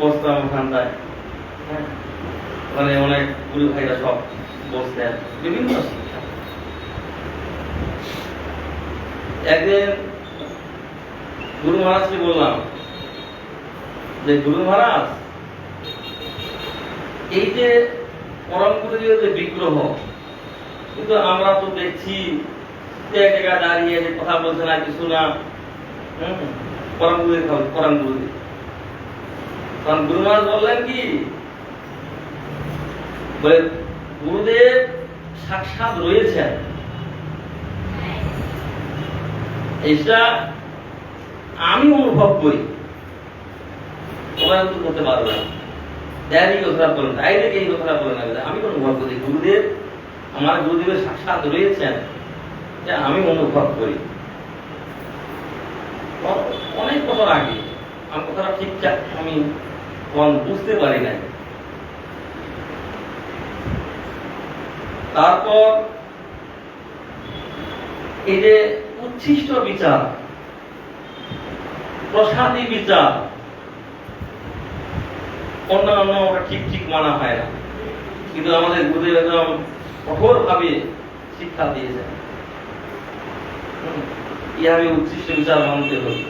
বসতাম ওখানটায়, ওখানে অনেক গুরু ভাইরা সব বসতেন, বিভিন্ন শিক্ষা। একদিন গুরু মহারাজকে বললাম যে গুরু মহারাজ, এই যে পরম গুরুদেবের যে বিগ্রহ, কিন্তু আমরা তো দেখছি এক জায়গায় দাঁড়িয়ে যে কথা বলছে না, কিছু না, পরম গুরুদেব পরম গুরুদেব। তখন গুরু মহারাজ বললেন কি, বলে গুরুদেব সাক্ষাৎ রয়েছেন, এটা আমি অনুভব করি, ওরা কিন্তু করতে পারবে না। এই কথাটা বলেন, এই কথাটা বলেন, আমি অনুভব করি গুরুদেব, আমার গুরুদেবের সাক্ষাৎ রয়েছেন, আমি অনুভব করি। অনেক বছর আগে আমার কথাটা ঠিকঠাক আমি বুঝতে পারি নাই। তারপর এই যে উচ্ছিষ্ট বিচার, প্রসাদী বিচার, অন্যান্য ওটা ঠিক ঠিক মানা হয় না, কিন্তু আমাদের গুরুদেব একদম কঠোর ভাবে শিক্ষা দিয়েছেন কিভাবে উচ্ছিষ্ট বিচার মানতে হবে,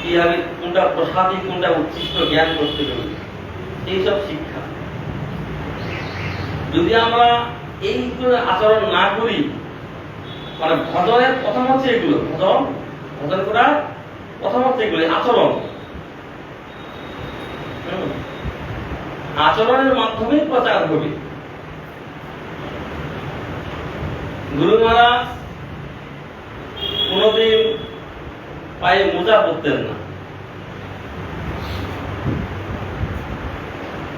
কিভাবে কোনটা প্রসাদী কোনটা উচ্ছিষ্ট জ্ঞান করতে হবে, এইসব শিক্ষা। যদি আমরা এইগুলো আচরণ না করি, মানে ভজনের প্রথম হচ্ছে এগুলো, ভজন করার প্রথম হচ্ছে এগুলো আচরণ, আচরণের মাধ্যমে প্রচার হবে। গুরু মহারাজ কোনদিন পায়ে মোজা পরতেন না,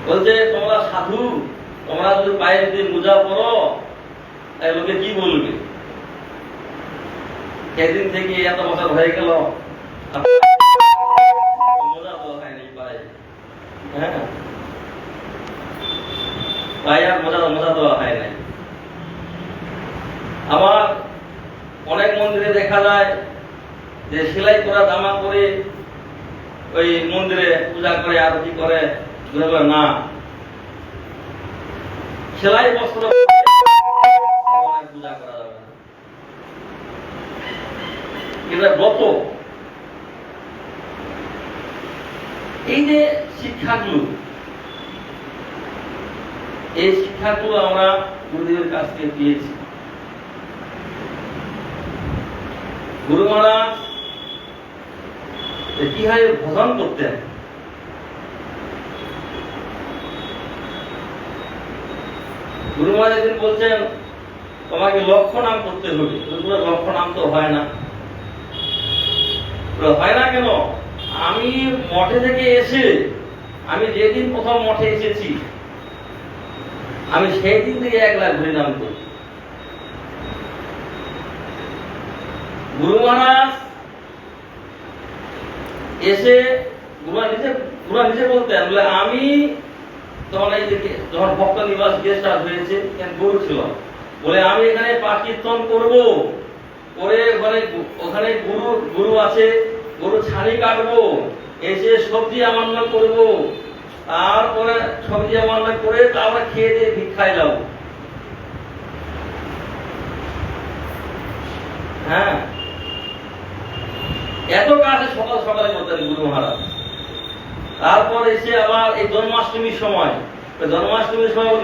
বলছে তোমরা সাধু, তোমরা যদি পায়ে যদি মোজা পরো লোকে কি বলবে। সেদিন থেকে এত বছর হয়ে গেল মোজা পরা হয় নাই পায়ে, গায়ে আর মজা মজা দেওয়া হয় নাই। আবার অনেক মন্দিরে দেখা যায় যে সেলাই করা জামা করে ওই মন্দিরে পূজা করে আরতি করে, না, সেলাই বস্ত্র পূজা করা যাবে না। এটা ব্রত। এই যে শিক্ষাগুলো, এই শিক্ষাগুলো আমরা গুরুদেবের কাছ থেকে পেয়েছি। গুরু মহারাজ কিভাবে ভজন করতেন, গুরু মহারাজ একদিন বলছেন তোমাকে লক্ষ্য নাম করতে হবে। লক্ষ্য নাম তো হয় না। হয় না কেন? আমি মঠে থেকে এসে, আমি যেদিন প্রথম মঠে এসেছি, আমি সেই দিন থেকে 1 লাখ হরি নাম করি। গুরু মহারাজ এসে গুরু নিজে বলতেন, বলে আমি তখন এই যখন ভক্ত নিবাস গেস্ট হাউস হয়েছে, গুরু ছিল, বলে আমি এখানে পাঠ কীর্তন করবো, করে ওখানে গুরু আছে, গরু ছানি কাটবো, এসে সবজি আমান্য করবো, তারপরে সবজি আমান্য করে তারপরে খেয়ে দিয়ে ভিক্ষায় যাবো। হ্যাঁ, এত কাজে সকাল সকালে করতেন গুরু মহারাজ। তারপর এসে আবার এই জন্মাষ্টমীর সময়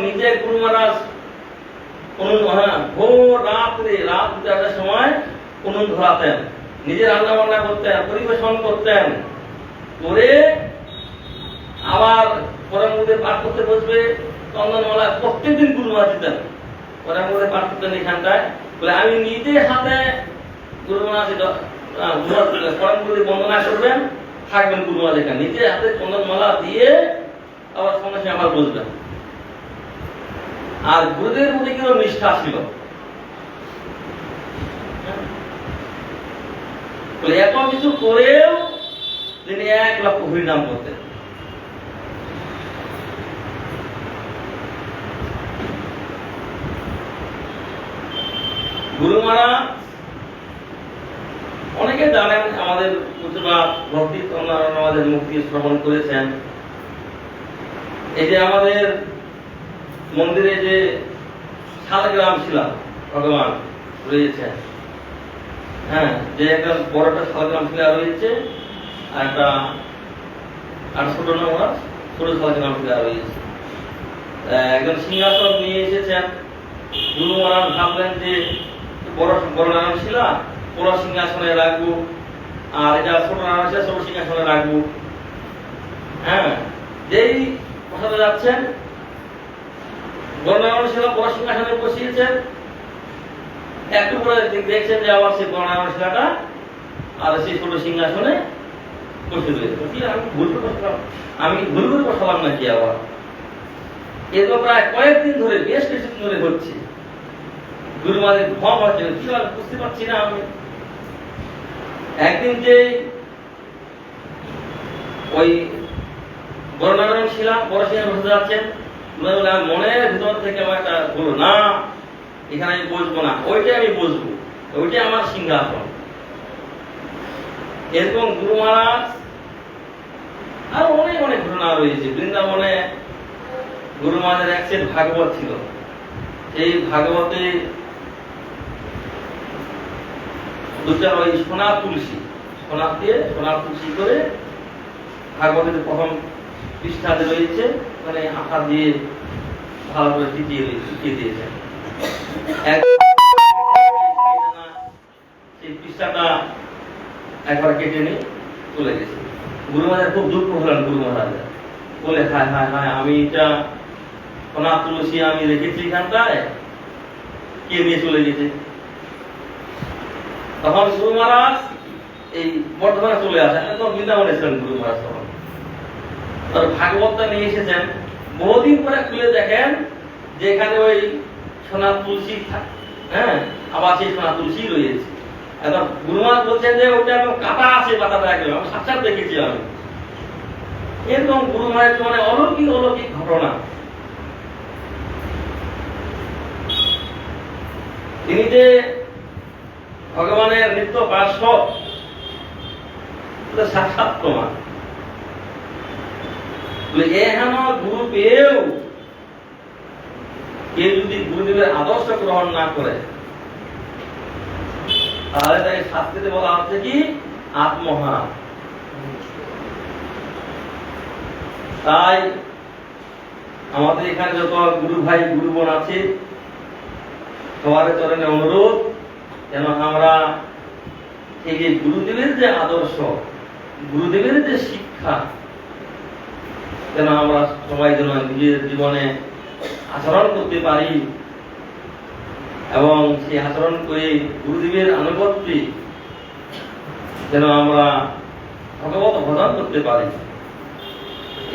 নিজে গুরু মহারাজ ভোর রাত্রে 2টার সময় উনুন ধরাতেন, নিজে রান্না বান্না করতেন, পরিবেশন করতেন, করে আবার পরের মধ্যে পাঠ করতে বসবে, চন্দনমালা প্রত্যেকদিন গুরু মহারাজ দিতেন, পরের মধ্যে পাঠ করতেন এখানটায়। বলে আমি নিজে হাতে গুরু মহারাজ পরের মধ্যে বন্দনা করবেন, থাকবেন গুরু মহারাজ এখানে, নিজে হাতে চন্দনমালা দিয়ে আবার সঙ্গে সঙ্গে আবার বসবেন। আর গুরুদেবের মধ্যে কিন্তু নিষ্ঠা ছিল। এত কিছু করেও তিনি 1 লক্ষ হরিনাম করতেন। গুরু মহারাজ অনেকে জানেন, আমাদের প্রতিবাদ ভক্তি আমাদের মুক্তি শ্রবণ করেছেন। এই যে আমাদের মন্দিরে যে শালগ্রাম ছিলাম ভগবান রয়েছেন, হ্যাঁ, যে একটা বড়টা শালগ্রাম শিলা রয়েছে, আর একটা ছোট শালগ্রাম শিলা রয়েছে। একজন সিংহাসন নিয়ে এসেছেন। গুরু মহারাজ ভাবলেন যে বড় নারায়ণ শিলা বড় সিংহাসনে রাখবো, আর এটা ছোট নারায়ণ শিলা ছোট সিংহাসনে রাখবো। হ্যাঁ, যেই প্রসাদে যাচ্ছেন, বড় নারায়ণ শিলা বড় সিংহাসনে বসিয়েছেন, একটু পরে দেখছেন যে আবার সেই বড় নারায়ণ শিলাটা আর সেই ছোট সিংহাসনে বসে রয়েছে। আমি ভুল করে বসালাম নাকি আবার? এ তো প্রায় কয়েকদিন ধরে, বেশ কিছুদিন ধরে হচ্ছে। গুরু মহারাজের ভম হচ্ছে, কি বুঝতে পারছি না আমি। একদিন যে ওই বড় নারায়ণ শিলা বড় সিংহাসনে বসে যাচ্ছেন, মনের ভিতর থেকে আমার একটা বললো, না এখানে আমি বসবো না, ওইটাই আমি বসবো, ওইটাই আমার সিংহাসন। এরকম গুরু মহারাজ আর অনেক অনেক ঘটনা রয়েছে। বৃন্দাবনে গুরু মহারাজের এক সেট ভাগবত ছিল। এই ভাগবতে দুটা ওই সোনার তুলসী করে ভাগবতের প্রথম পৃষ্ঠাতে রয়েছে, মানে আঠা দিয়ে ভালো করে চিটিয়ে দিয়েছেন। সেই পৃষ্ঠাটা একবার কেটে নিয়ে চলে গেছে। গুরু মহারাজ খুব দুঃখ হলেন। গুরু মহারাজ বলে, হায় হায় হায়, আমি এটা সোনার তুলসী আমি রেখেছি এখানটায়, কে নিয়ে চলে গেছে। তখন গুরু মহারাজ এই বর্ধমানে চলে আসেন, তখন বৃন্দাবনে এসেছেন গুরু মহারাজ। তখন ভাগবতটা নিয়ে এসেছেন। বহুদিন পরে খুলে দেখেন যে এখানে ওই সোনার তুলসী, হ্যাঁ, আবার সেই সোনার তুলসী রয়েছে। এখন গুরু মহারাজ বলছেন যে ওটা কাটা আছে, পাতাটা একদম আমি সাক্ষাৎ দেখেছি আমি। এরকম গুরু মহারাজ মানে অলৌকিক ঘটনা। তিনি যে ভগবানের নিত্য পার্শ্ব, সাক্ষাৎ প্রমাণ। এহেন গুরু পেয়েও কেউ যদি গুরুদেবের আদর্শ গ্রহণ না করে, তাহলে তাকে শাস্ত্রীতে বলা হচ্ছে কি আত্মহারা। তাই আমাদের এখানে যত গুরু ভাই গুরু বোন আছে, সবার চরণে অনুরোধ যেন আমরা এই যে গুরুদেবের যে আদর্শ, গুরুদেবের যে শিক্ষা, যেন আমরা সবাই যেন নিজের জীবনে আচরণ করতে পারি এবং সেই আচরণ করে গুরুদেবের আনুগত্যে যেন আমরা ভগবত ভজন করতে পারি।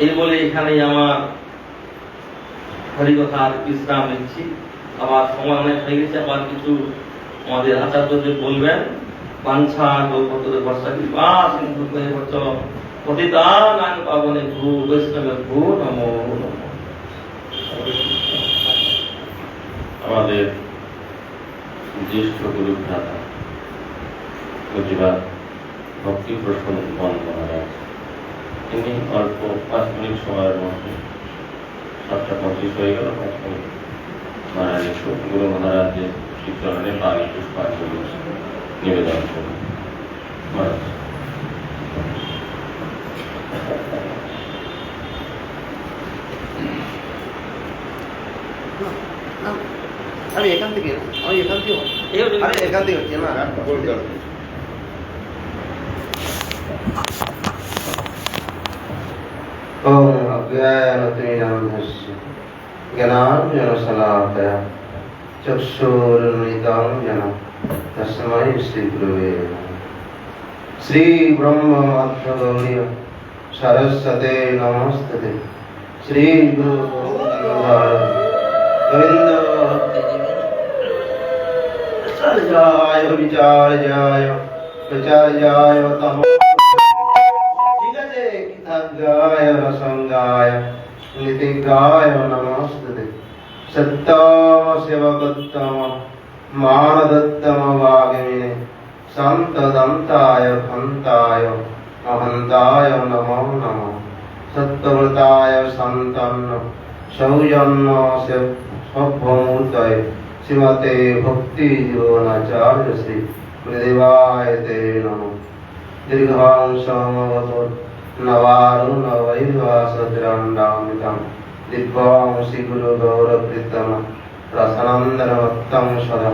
এই বলে এখানেই আমার হরিকথার বিশ্রাম নিচ্ছি। আবার সময় অনেক হয়ে গেছে, আবার কিছু আমাদের আচার্যদের বলবেন। বাঞ্ছা কল্পতরু বর্ষা কৃপা সিন্ধু কৈবচ পতিতানাং পাবনেভ্যো বৈষ্ণবেভ্যো নমো নমঃ। আমাদের জ্যেষ্ঠ গুরু ভ্রাতা গুজরাট ভক্তি প্রসন্ন মহারাজ, তিনি অল্প 5 মিনিট সময়ের মধ্যে 7:25 হয়ে গেল, 5 মিনিট মহারাজ গুরু মহারাজের শ্রীচরণে পানি পুষ্পাঞ্জলি নিবেদন করুন। মহারাজ আমি এখান থেকে হচ্ছে না। ओम अज्ञानतिमिरान्धस्य ज्ञानाञ्जनशलाकया चक्षुरुन्मिलितं येन तस्मै श्रीगुरवे नमः। श्रीब्रह्ममध्वगौर्य सरस्वते नमस्ते। गोविंदाय विचार्याय विचार्याय तम गाय रसंगाय नितिगाय नमस्ते। सत्तम सेवकोत्तम मानदत्तम वाग्मिने संतदंताय खंताय महंताय नमो नमः। सत्तव्रताय संतन्न सौजन्य से स्वभूतये श्रीमते भक्ति जीवनाचार्य श्री गुरुदेवाय ते नमः। दीर्घांशमवतु नवारुण वैर्वासद्रण्डामितं दिग्वां श्रीगुरु गौरवृत्तम रसनन्दनमत्तं सदा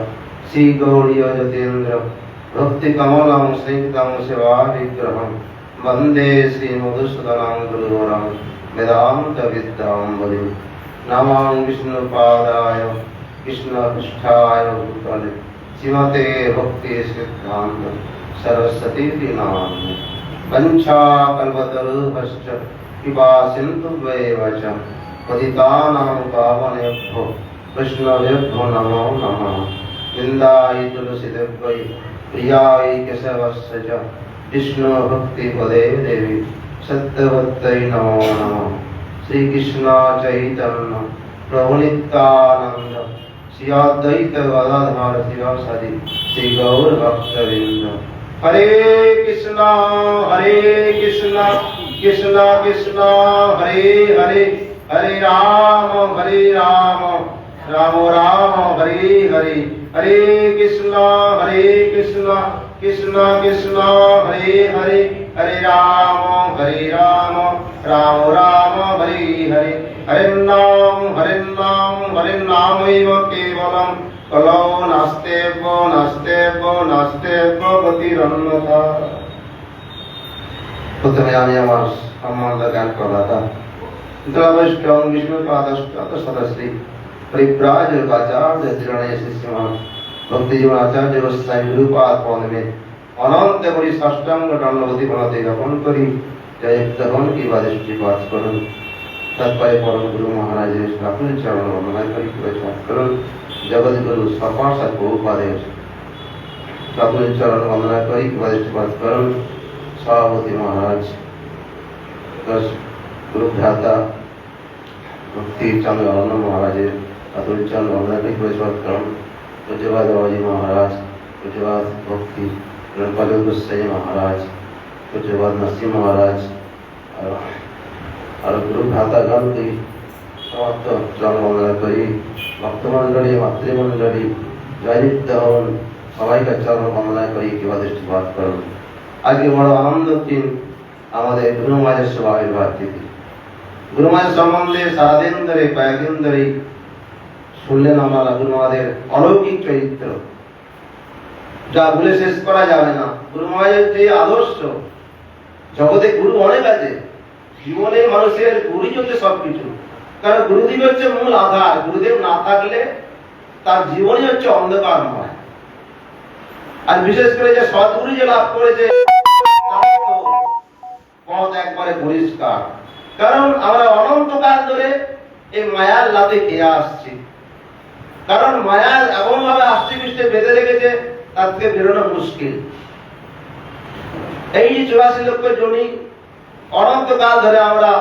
श्रीगौर्य यतीन्द्र भक्तिकमलं संयुक्तं शिवाविग्रहं वन्दे श्रीमधुसूदनं गुरुवरं वेदान्तविद्याम्बरे। नमः विष्णुपादाय कृष्णपृष्ठाय भूतले श्रीमते भक्तिसिद्धान्त सरस्वती नामिने। वंशाकल्पतरुभ्यश्च कृपा सिन्धुभ्येव च पतितानां पावनेभ्यो वैष्णवेभ्यो नमो नमः। वृन्दाय तुलसीदेव्यै प्रियायै केशवस्य च विष्णुभक्तिपदे देवी सत्यवत्यै नमो नमः। श्रीकृष्ण चैतन्य प्रभु नित्यानन्द श्री अद्वैत गदाधर शिवासादि श्री गौर भक्तवृंद। हरे कृष्णा कृष्णा कृष्णा हरे हरे, हरे राम राम राम हरे हरे। हरे कृष्णा कृष्णा कृष्णा हरे हरे, हरे राम राम राम हरे हरे। हरे नाम एव केवलम कलौ नास्तेव गतिरन्यथा। प्रथमे আমি আমার সম্বন্ধ জ্ঞান করলাম। দ্রবষ্টং বিষ্ণুপাদষ্টাত সদশ্রী परिव्राज आचार्य त्रिणय शिष्यमान भक्ति जीवन आचार्य गोस्वामी गुरुपाद पद में अनंत करी षष्टांग दंडवती बनाते ज्ञापन करी जय दहन की दृष्टिपात करुन। तत्पर परम गुरु महाराज ठाकुर चरण वंदना करी प्रचार करुन। जगत गुरु सपार्षद बहुपादे ठाकुर चरण वंदना करी दृष्टिपात करुन। सभापति महाराज गुरु भ्राता भक्ति चंद्र महाराज अतुल चंद वंदना करी प्रचार करुन। पूज्यपाद बाबाजी महाराज, पूज्यपाद भक्ति गणपति गोसाई महाराज, पूज्यपाद नरसिंह महाराज और गुरु भ्रातागण की समस्त चरण वंदना करी, भक्तमंडली मातृमंडली जयदीप्त हवन सबाई का चरण वंदना करी किंवा दृष्टिपात करो। आज के बड़ा आनंद दिन हमारे गुरु महाराज सभा आविर्भाव तिथि। गुरु महाराज सम्बन्धे सारा दिन धरे कয়েকদিন ধরে শুনলেন আমরা গুরু মহারাজের অলৌকিক চরিত্র, যা বলে শেষ করা যাবে না। গুরু মহারাজের যে আদর্শ, জগতে গুরু অনেক আছে, জীবনে মানুষের গুরুই হচ্ছে সবকিছু। কারণ গুরুদেব হচ্ছে মূল আধার, গুরুদেব না থাকলে তার জীবনই হচ্ছে অন্ধকারময়। আর বিশেষ করে যে সৎগুরু যে লাভ করেছে পথ একবারে পরিষ্কার। কারণ আমরা অনন্তকাল ধরে এই মায়ার লাভে খেয়ে আসছি। কারণ মায়া এমন ভাবে আস্তে পৃষ্ঠে বেঁধে রেখেছে, তার থেকে বেরোনো মুশকিল। এই 84 লক্ষ জনি অনন্তকাল ধরে আমরা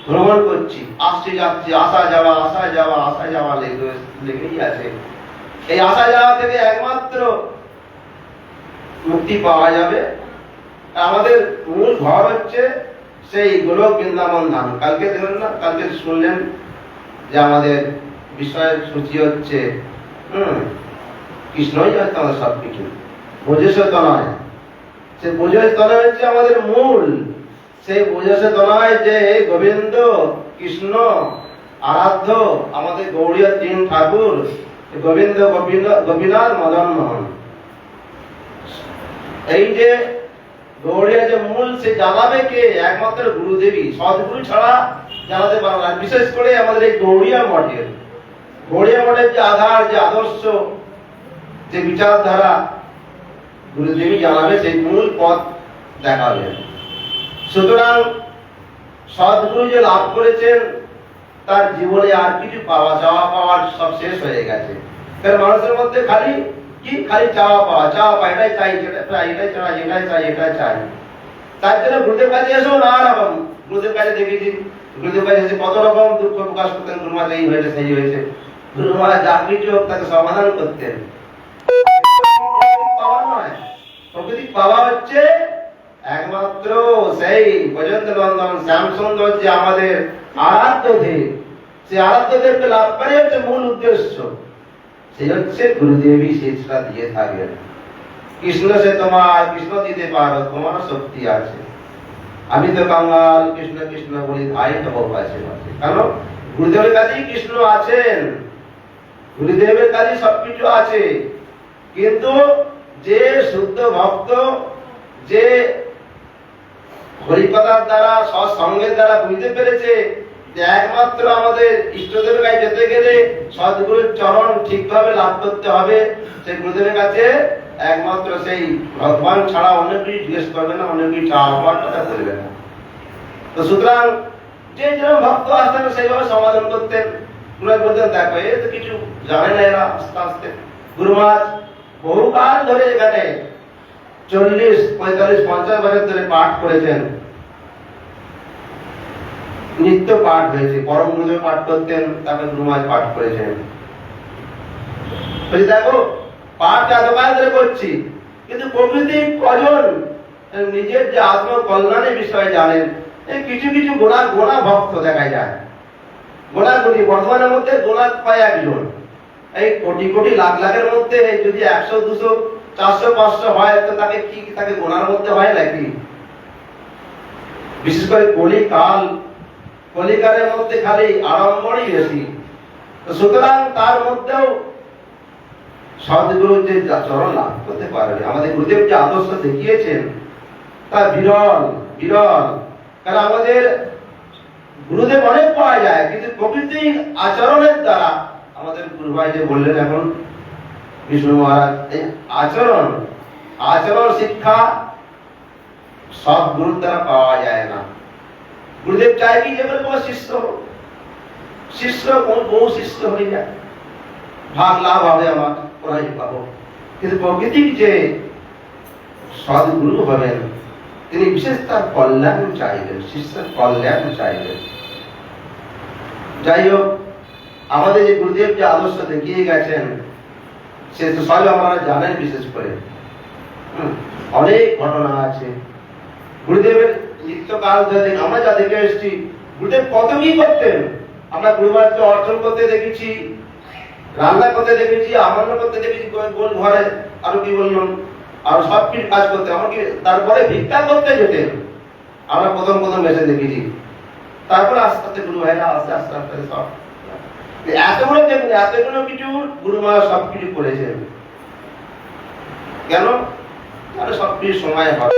ভ্রমণ করছি, আসছি যাচ্ছি, আসা যাওয়া আসা যাওয়া আসা যাওয়া লেগেই আছে। এই আসা যাওয়া থেকে একমাত্র মুক্তি পাওয়া যাবে। আমাদের মূল ঘর হচ্ছে সেই গোলক বৃন্দাবন ধাম। কালকে দেখলেন না, কালকে শুনলেন যে আমাদের বিষয়ের সূচি হচ্ছে কৃষ্ণই হচ্ছে আমাদের সবকিছু, বোঝেছে তনয়। সে বোঝেছে তনয় হচ্ছে আমাদের মূল। সেই বোঝেছে তনয় যে গোবিন্দ কৃষ্ণ আরাধ্য আমাদের গৌড়ীয় তিন ঠাকুর, গোবিন্দ গোপীনাথ মদন মোহন। এই যে গৌড়ীয় যে মূল, সে জানাবে কে? একমাত্র গুরুদেবী। সদ্গুরু ছাড়া জানাতে পারে না। বিশেষ করে আমাদের এই গৌড়ীয় মঠের যে আধার, যে আদর্শ, যে বিচারধারা, গুরুদেবী জানাবে, সেই মূল পথ দেখাবে। সুতরাং সদ্গুরু যে লাভ করেছেন, তার জীবনে আর কিছু পাওয়া পাওয়ার সব শেষ হয়ে গেছে। কারণ মানুষের মধ্যে খালি চাওয়া পাওয়া, এটাই চাই, এটাই চাই, এটাই চাই, এটাই চাই। তার জন্য গুরুদেব কাছে এসেও নানা রকম, গুরুদেব কাছে দেখেছি, গুরুদেব কাছে এসে কত রকম দুঃখ প্রকাশ করতেন। গুরু মহারাজ এই হয়েছে, সেই হয়েছে। গুরু মহারাজ যা কিছু হোক তাকে সমাধান করতেন। পাওয়া নয়, প্রকৃতি পাওয়া হচ্ছে একমাত্র সেই বৈজয়ন্ত নন্দন শ্যাম সুন্দর যে আমাদের আরাধ্য দেব। সেই আরাধ্য দেবকে লাভ করে হচ্ছে মূল উদ্দেশ্য। সেই হচ্ছে গুরুদেবী শিক্ষা দিয়ে থাকেন। কৃষ্ণ সে তোমার, কৃষ্ণ দিতে পারো, তোমার শক্তি আছে। আমি তো কাঙ্গাল, কৃষ্ণ কৃষ্ণ বলি ধাই তো পাশে পাশে। কারণ গুরুদেবের কাছেই কৃষ্ণ আছেন, গুরুদেবের কাছে সবকিছু আছে। কিন্তু যে শুদ্ধ ভক্ত, যে হরিকথার দ্বারা, সৎসঙ্গের দ্বারা বুঝতে পেরেছে যে একমাত্র আমাদের ইষ্টদেবের কাছে যেতে গেলে সদ্গুরুর চরণ ঠিকভাবে লাভ করতে হবে, সেই গুরুদেবের কাছে একমাত্র সেই ভগবান ছাড়া অন্য কিছু জিজ্ঞেস করবে না, অন্য কিছু চাওয়ার কথা বলবে না। তো সুতরাং যে যেরকম ভক্ত আসতেন সেইভাবে সমাধান করতেন। গুরু বলতেন, দেখো এ তো কিছু জানে না এরা। আস্তে আস্তে গুরু মহারাজ বহুকাল ধরে এখানে 40, 45, 50 বছর ধরে পাঠ করেছেন। নিত্য পাঠ হয়েছে, পরম গুরুদেব পাঠ করতেন, তারপরে গুরু মহারাজ পাঠ করেছেন। দেখো পাঠ এতকাল ধরে করছি, কিন্তু প্রকৃতি কজন নিজের যে আত্মকল্যাণের বিষয়ে জানেন? এই কিছু কিছু গোনা ভক্ত দেখা যায়। গোনাগুলি বর্তমানের মধ্যে গোনা পায় একজন। এই কোটি কোটি লাখ লাখের মধ্যে যদি 100, 200, 400, 500 হয়, তো তাকে গোনার মধ্যে হয় নাকি? বিশেষ করে কলিকালের মধ্যে খালি আড়ম্বরই বেশি। সুতরাং তার মধ্যেও সদ্গুরু যে চরণ লাভ করতে পারবে, আমাদের গুরুদেব যে আদর্শ দেখিয়েছেন তা বিরল। কারণ আমাদের গুরুদেব অনেক পাওয়া যায়, কিন্তু প্রকৃতির আচরণের দ্বারা আমাদের গুরু ভাই যে বললেন এখন বিষ্ণু মহারাজ, এই আচরণ শিক্ষা সব গুরুর দ্বারা পাওয়া যায় না। গুরুদেব চায় কি যে কোনো শিষ্য বহু শিষ্য হয়ে যায়, ভাগ লাভ হবে আমার, ওরাই পাবো। কিন্তু প্রকৃতির যে সদ্গুরু হবেন, তিনি বিশেষ তার কল্যাণ চাইবেন, শিষ্যের কল্যাণ চাইবেন। যাই হোক, আমাদের যে গুরুদেব যে আদর্শ দেখিয়ে গেছেন, সে তো সব আপনারা জানেন। বিশেষ করে অনেক ঘটনা আছে গুরুদেবের নিত্যকাল ধরে আমরা যা দেখে এসেছি। গুরুদেব কত কি করতেন, আমরা গুরুমাকে অর্জন করতে দেখেছি, রান্না করতে দেখেছি, আমান্য করতে দেখেছি, গোল ঘরে আরো কি বললাম, আর সব কিছু কাজ করতে, এমনকি তারপরে ভিক্ষা করতে যেতেন আমরা প্রথম এসে দেখেছি। তারপরে আস্তে আস্তে গুরু ভাইরা আস্তে আস্তে আস্তে সব এতগুলো দেখুন, এতগুলো কিছু গুরুমা সব কিছু করেছেন। কেন? তাহলে সব কিছু সময় হয়,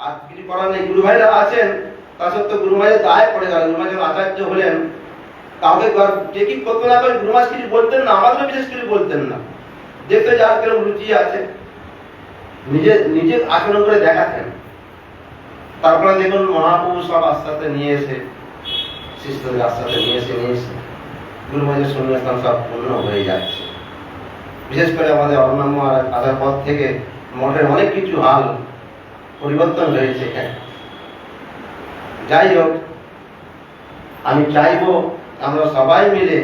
আর কিছু করার নেই। গুরু ভাইরা আছেন, তা সত্ত্বেও গুরু ভাইয়ের দায় পড়ে গেল। গুরু ভাই যখন আচার্য হলেন, কাউকে টেকিং করতে না করে গুরু মাস কিছু বলতেন না, আমাদের বিশেষ কিছু বলতেন না। দেখতে যার কেন রুচি আছে নিজে আচরণ করে দেখাতেন। তারপরে দেখুন মহাপ্রভু সব আস্তে আস্তে নিয়ে এসে শিষ্যদের আস্তে আস্তে নিয়ে এসে গুরু মাঝের সন্ন্যাসম সব পূর্ণ হয়ে যাচ্ছে। বিশেষ করে আমাদের অরণ্য আসার পর থেকে মঠের অনেক কিছু হাল পরিবর্তন হয়েছে। যাই হোক, আমি চাইবো আমরা সবাই মিলে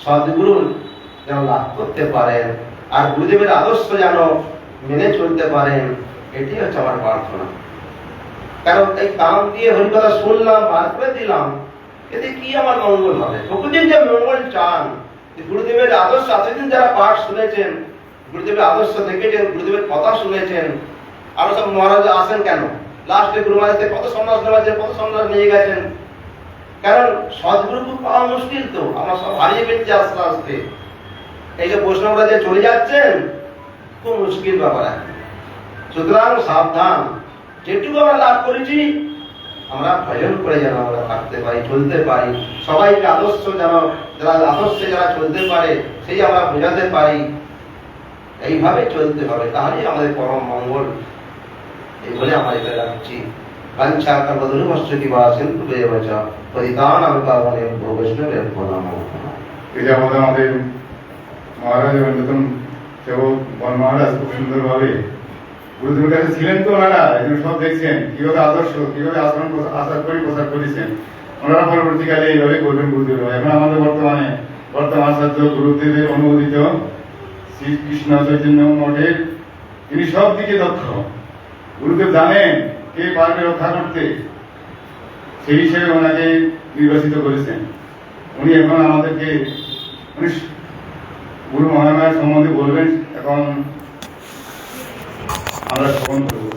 সদ্গুরু যেন লাভ করতে পারেন, আর গুরুদেবের আদর্শ যেন মেনে চলতে পারেন, এটি হচ্ছে আমার প্রার্থনা। কারণ এই কাম দিয়ে হরিকথা শুনলাম, বার করে দিলাম, এতে কি আমার মঙ্গল হবে? প্রকৃতির যে মঙ্গল চান, গুরুদেবের আদর্শ এতদিন যারা পাঠ শুনেছেন, গুরুদেবের আদর্শ দেখেছেন, গুরুদেবের কথা শুনেছেন, আরো সব মহারাজ আসেন কেন? লাস্টে গুরু মহারাজ কত সন্ন্যাস নেওয়া, কত সন্ন্যাস নিয়ে গেছেন। কারণ সদ্গুরু পাওয়া মুশকিল, তো আমরা সব হারিয়ে ফেলছি আস্তে আস্তে। এই যে বৈষ্ণবরা যে চলে যাচ্ছেন, খুব মুশকিল ব্যাপার। সুতরাং সাবধান, যেটুকু আমরা লাভ করেছি আমরা ভজন করে যেন আমরা থাকতে পারি, চলতে পারি, সবাইকে আদর্শ যেন যারা আদর্শে যারা চলতে পারে সেই আমরা বোঝাতে পারি। এইভাবে চলতে হবে, তাহলেই আমাদের পরম মঙ্গল। এই বলে আমরা এটা রাখছি। কাঞ্চা কালবদরু মস্তুতি বাসেন তুলে বচা পরিতান আমি পাবনে বৈষ্ণবের প্রণাম। এটা আমাদের মহারাজ অন্যতম সেবক বন মহারাজ খুব সুন্দরভাবে গুরুদেবের কাছে ছিলেন, তো ওনারা এখানে সব দেখছেন কিভাবে আদর্শ, কিভাবে আচরণ আচার করে প্রচার করেছেন। ওনারা পরবর্তীকালে এইভাবে করবেন গুরুদেব। এখন আমাদের বর্তমান আচার্য গুরুদেবের অনুমোদিত শ্রীকৃষ্ণ চৈতন্য মঠের তিনি সব দিকে দক্ষ। গুরুদেব জানেন কে পারবে রক্ষা করতে, সেই হিসেবে ওনাকে নির্বাচিত করেছেন। উনি এখন আমাদেরকে গুরু মহামায়ার সম্বন্ধে বলবেন, এখন আমরা শ্রবণ করব।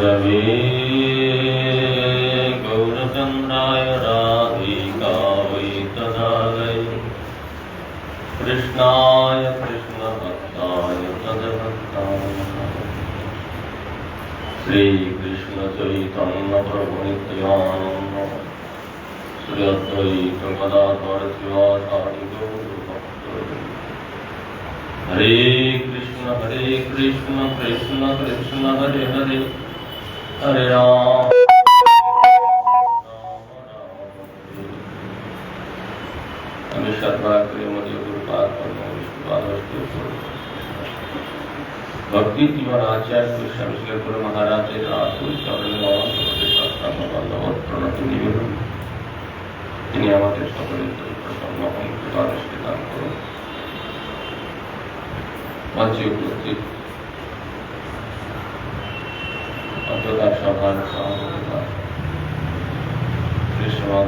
रवि गौरचन्द्राय राधिकावै तदालय कृष्णाय कृष्णभक्ताय तद्भक्ताय श्रीकृष्ण चैतन्य प्रभु नित्यानन्द श्री अद्वैत गदाधर शिवासादि गौरभक्तवृन्द। हरे कृष्ण कृष्ण कृष्ण हरे हरे, हरे राम আমি সর্বাগ্রে মধ্যে গুরুপাদ ভক্তি জীবন আচার্য স্বামী গুরু মহারাজের আতুল চরণে প্রণতি নিবেদন। তিনি আমাদের সকলের প্রসন্ন হন, কৃপাদৃষ্টি দান করুন। মঞ্চে উপস্থিত অন্ততা সভার সভাপতিতা কৃষ্ণবাদ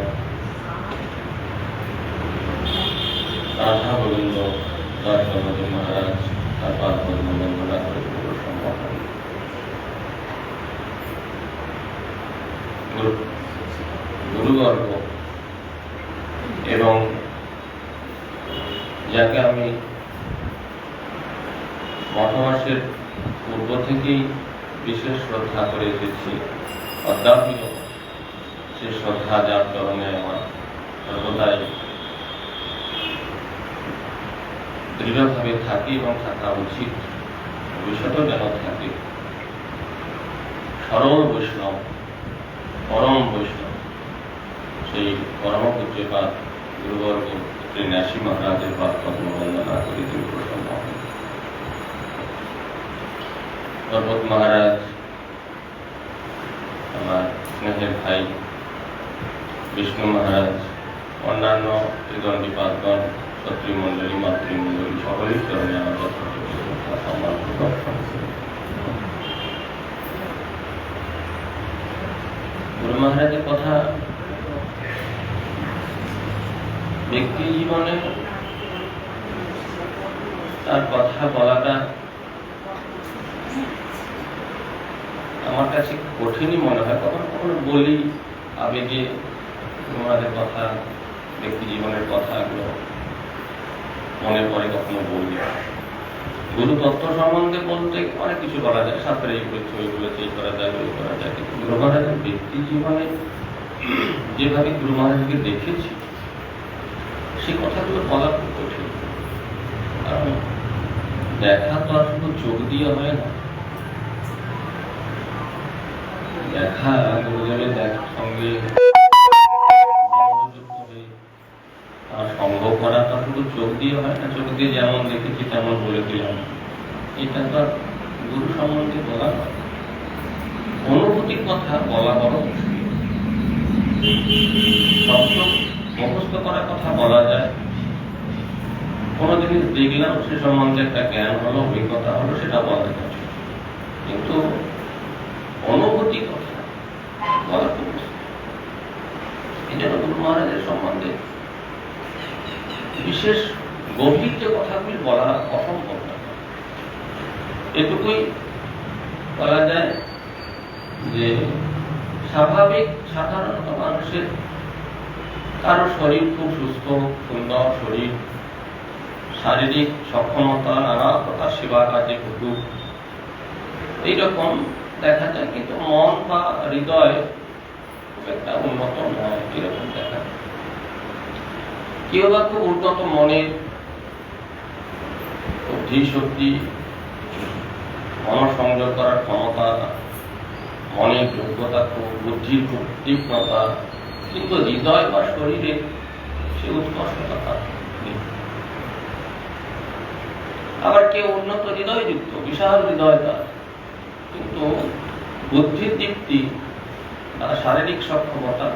রাধা গোবিন্দ দাসবাবু মহারাজ তার পাদপদ্ম বন্দনা করে সম্বোধন। গুরুবর্গ এবং যাকে আমি মঠবাসের পূর্ব থেকেই বিশেষ শ্রদ্ধা করে এসেছি, অদ্যাপিত সে শ্রদ্ধা যার চরণে আমার সর্বদাই দৃঢ়ভাবে থাকি এবং থাকা উচিত, ভবিষ্যতেও যেন থাকে। সরল বৈষ্ণব, পরম বৈষ্ণব, সেই পরম পূজ্যপাদ গুরুবর্গ শ্রী ন্যাসী মহারাজের পদ্ম বন্দনা করি তিনি প্রসন্ন হন। পর্বত মহারাজ আমার স্নেহের ভাই, বিষ্ণু মহারাজ, অন্যান্য ত্রিদণ্ডীপাদগণ, ক্ষত্রিয়মণ্ডলী, মাতৃমণ্ডলী সকলের চরণে আমার সম্মান প্রদর্শন করি। গুরু মহারাজের কথা ব্যক্তি জীবনে তার কথা বলাটা আমার কাছে কঠিনই মনে হয়। কখনো কখনো বলি আবেগে গুরুমাদের কথা, ব্যক্তি জীবনের কথাগুলো মনে পড়ে, কখনো বলি। গুরু তত্ত্ব সম্বন্ধে বলতে অনেক কিছু বলা যায়, শাস্ত্রে এই বলেছে, ওই বলেছে, এই করা যায়, ওই করা যায়, কিন্তু গুরু মহারাজের ব্যক্তি জীবনে যেভাবে গুরু মহারাজকে দেখেছি সে কথাগুলো বলা খুব কঠিন। কারণ দেখা তো আর শুধু চোখ দিয়ে হয় না, দেখা গুরুদেবের দেখার সঙ্গে সম্ভব করা তো শুধু চোখ দিয়ে হয় না। চোখ দিয়ে যেমন দেখেছি তেমন বলে দিলাম, এটা তো গুরু সম্বন্ধে বলা নয়। অনুভূতির কথা বলা বড় মুশকিল। শব্দ মুখস্থ করার কথা বলা যায়, কোনো জিনিস দেখলাম সে সম্বন্ধে একটা জ্ঞান হলো, অভিজ্ঞতা হলো, সেটা বলা যায়, কিন্তু অনুভূতি কথা বলা খুব মুশকিল। এই জন্য গুরু মহারাজের সম্বন্ধে বিশেষ গভীর যে কথাগুলি বলা অসম্ভব না। এটুকুই বলা যায় যে স্বাভাবিক সাধারণত মানুষের কারো শরীর খুব সুস্থ, সুন্দর শরীর, শারীরিক সক্ষমতা, নানা প্রকার সেবা কাজে কুকুর, এইরকম দেখা যায়, কিন্তু মন বা হৃদয় খুব একটা উন্নত নয়, এরকম দেখা যায়। কেউ বা খুব উন্নত মনের, বুদ্ধি শক্তি, মনসংযোগ করার ক্ষমতা, মনের যোগ্যতা খুব, বুদ্ধির খুব তীক্ষ্ণতা, কিন্তু হৃদয় বা শরীরে সে উৎকর্ষতা নেই। আবার কেউ উন্নত হৃদয়যুক্ত, বিশাল হৃদয় তার, কিন্তু বুদ্ধির দীপ্তি, তার শারীরিক সক্ষমতা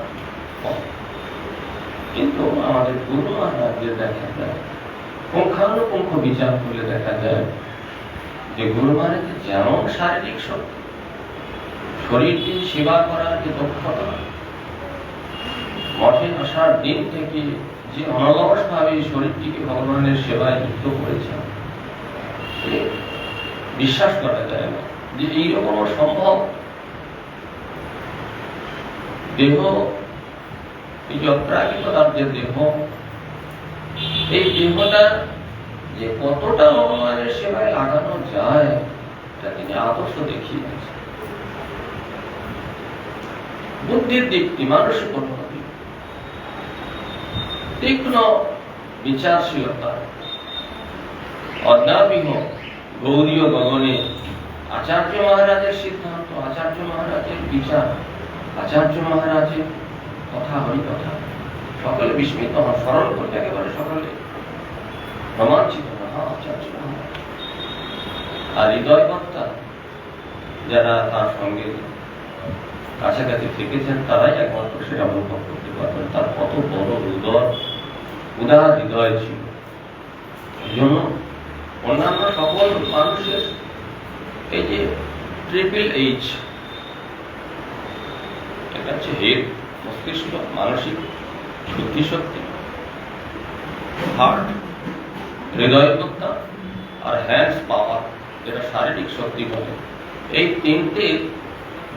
কম। কিন্তু আমাদের গুরু মহারাজদের দেখা যায়, পুঙ্খানুপুঙ্খ বিচার করলে দেখা যায় যে গুরু মহারাজের যেমন শারীরিক শক্তি, শরীরকে সেবা করার যে দক্ষতা, মঠে আসার দিন থেকে যে অনলস ভাবে শরীরটিকে ভগবানের সেবায় যুক্ত করেছেন, বিশ্বাস করা যায় না যে এইরকম সম্ভব। দেহ, এই যে অপ্রাকৃত তার যে দেহ, এই দেহটা যে কতটা ভগবানের সেবায় লাগানো যায় এটা তিনি আদর্শ দেখিয়ে দিয়েছেন। বুদ্ধির দিকটি, মানসিক উন্নতি, তীক্ষ্ণ বিচারশীলতা, অদ্যাপিহ গৌরীয় গগনে আচার্য মহারাজের সিদ্ধান্ত, আচার্য মহারাজের বিচার, আচার্য মহারাজের কথা, হরিকথা, সকলে বিস্মিত হন, স্মরণ করতে একেবারে সকলে রোমাঞ্চিত হন, আচার্য মহারাজ। আর হৃদয়কর্তা যারা তার সঙ্গে কাছাকাছি থেকেছেন তারাই একমাত্র সেটা অনুভব করতে পারবেন, তার কত বড় হৃদয়, উদার হৃদয় ছিল। এই জন্য অন্যান্য সকল মানুষের এই যে ট্রিপল এইচ, এটা হচ্ছে হেড, মস্তিষ্ক, মানসিক শুদ্ধি শক্তি, হার্ট, হৃদয়কর্তা, আর হ্যান্ডস পাওয়ার, যেটা শারীরিক শক্তি বলে, এই তিনটে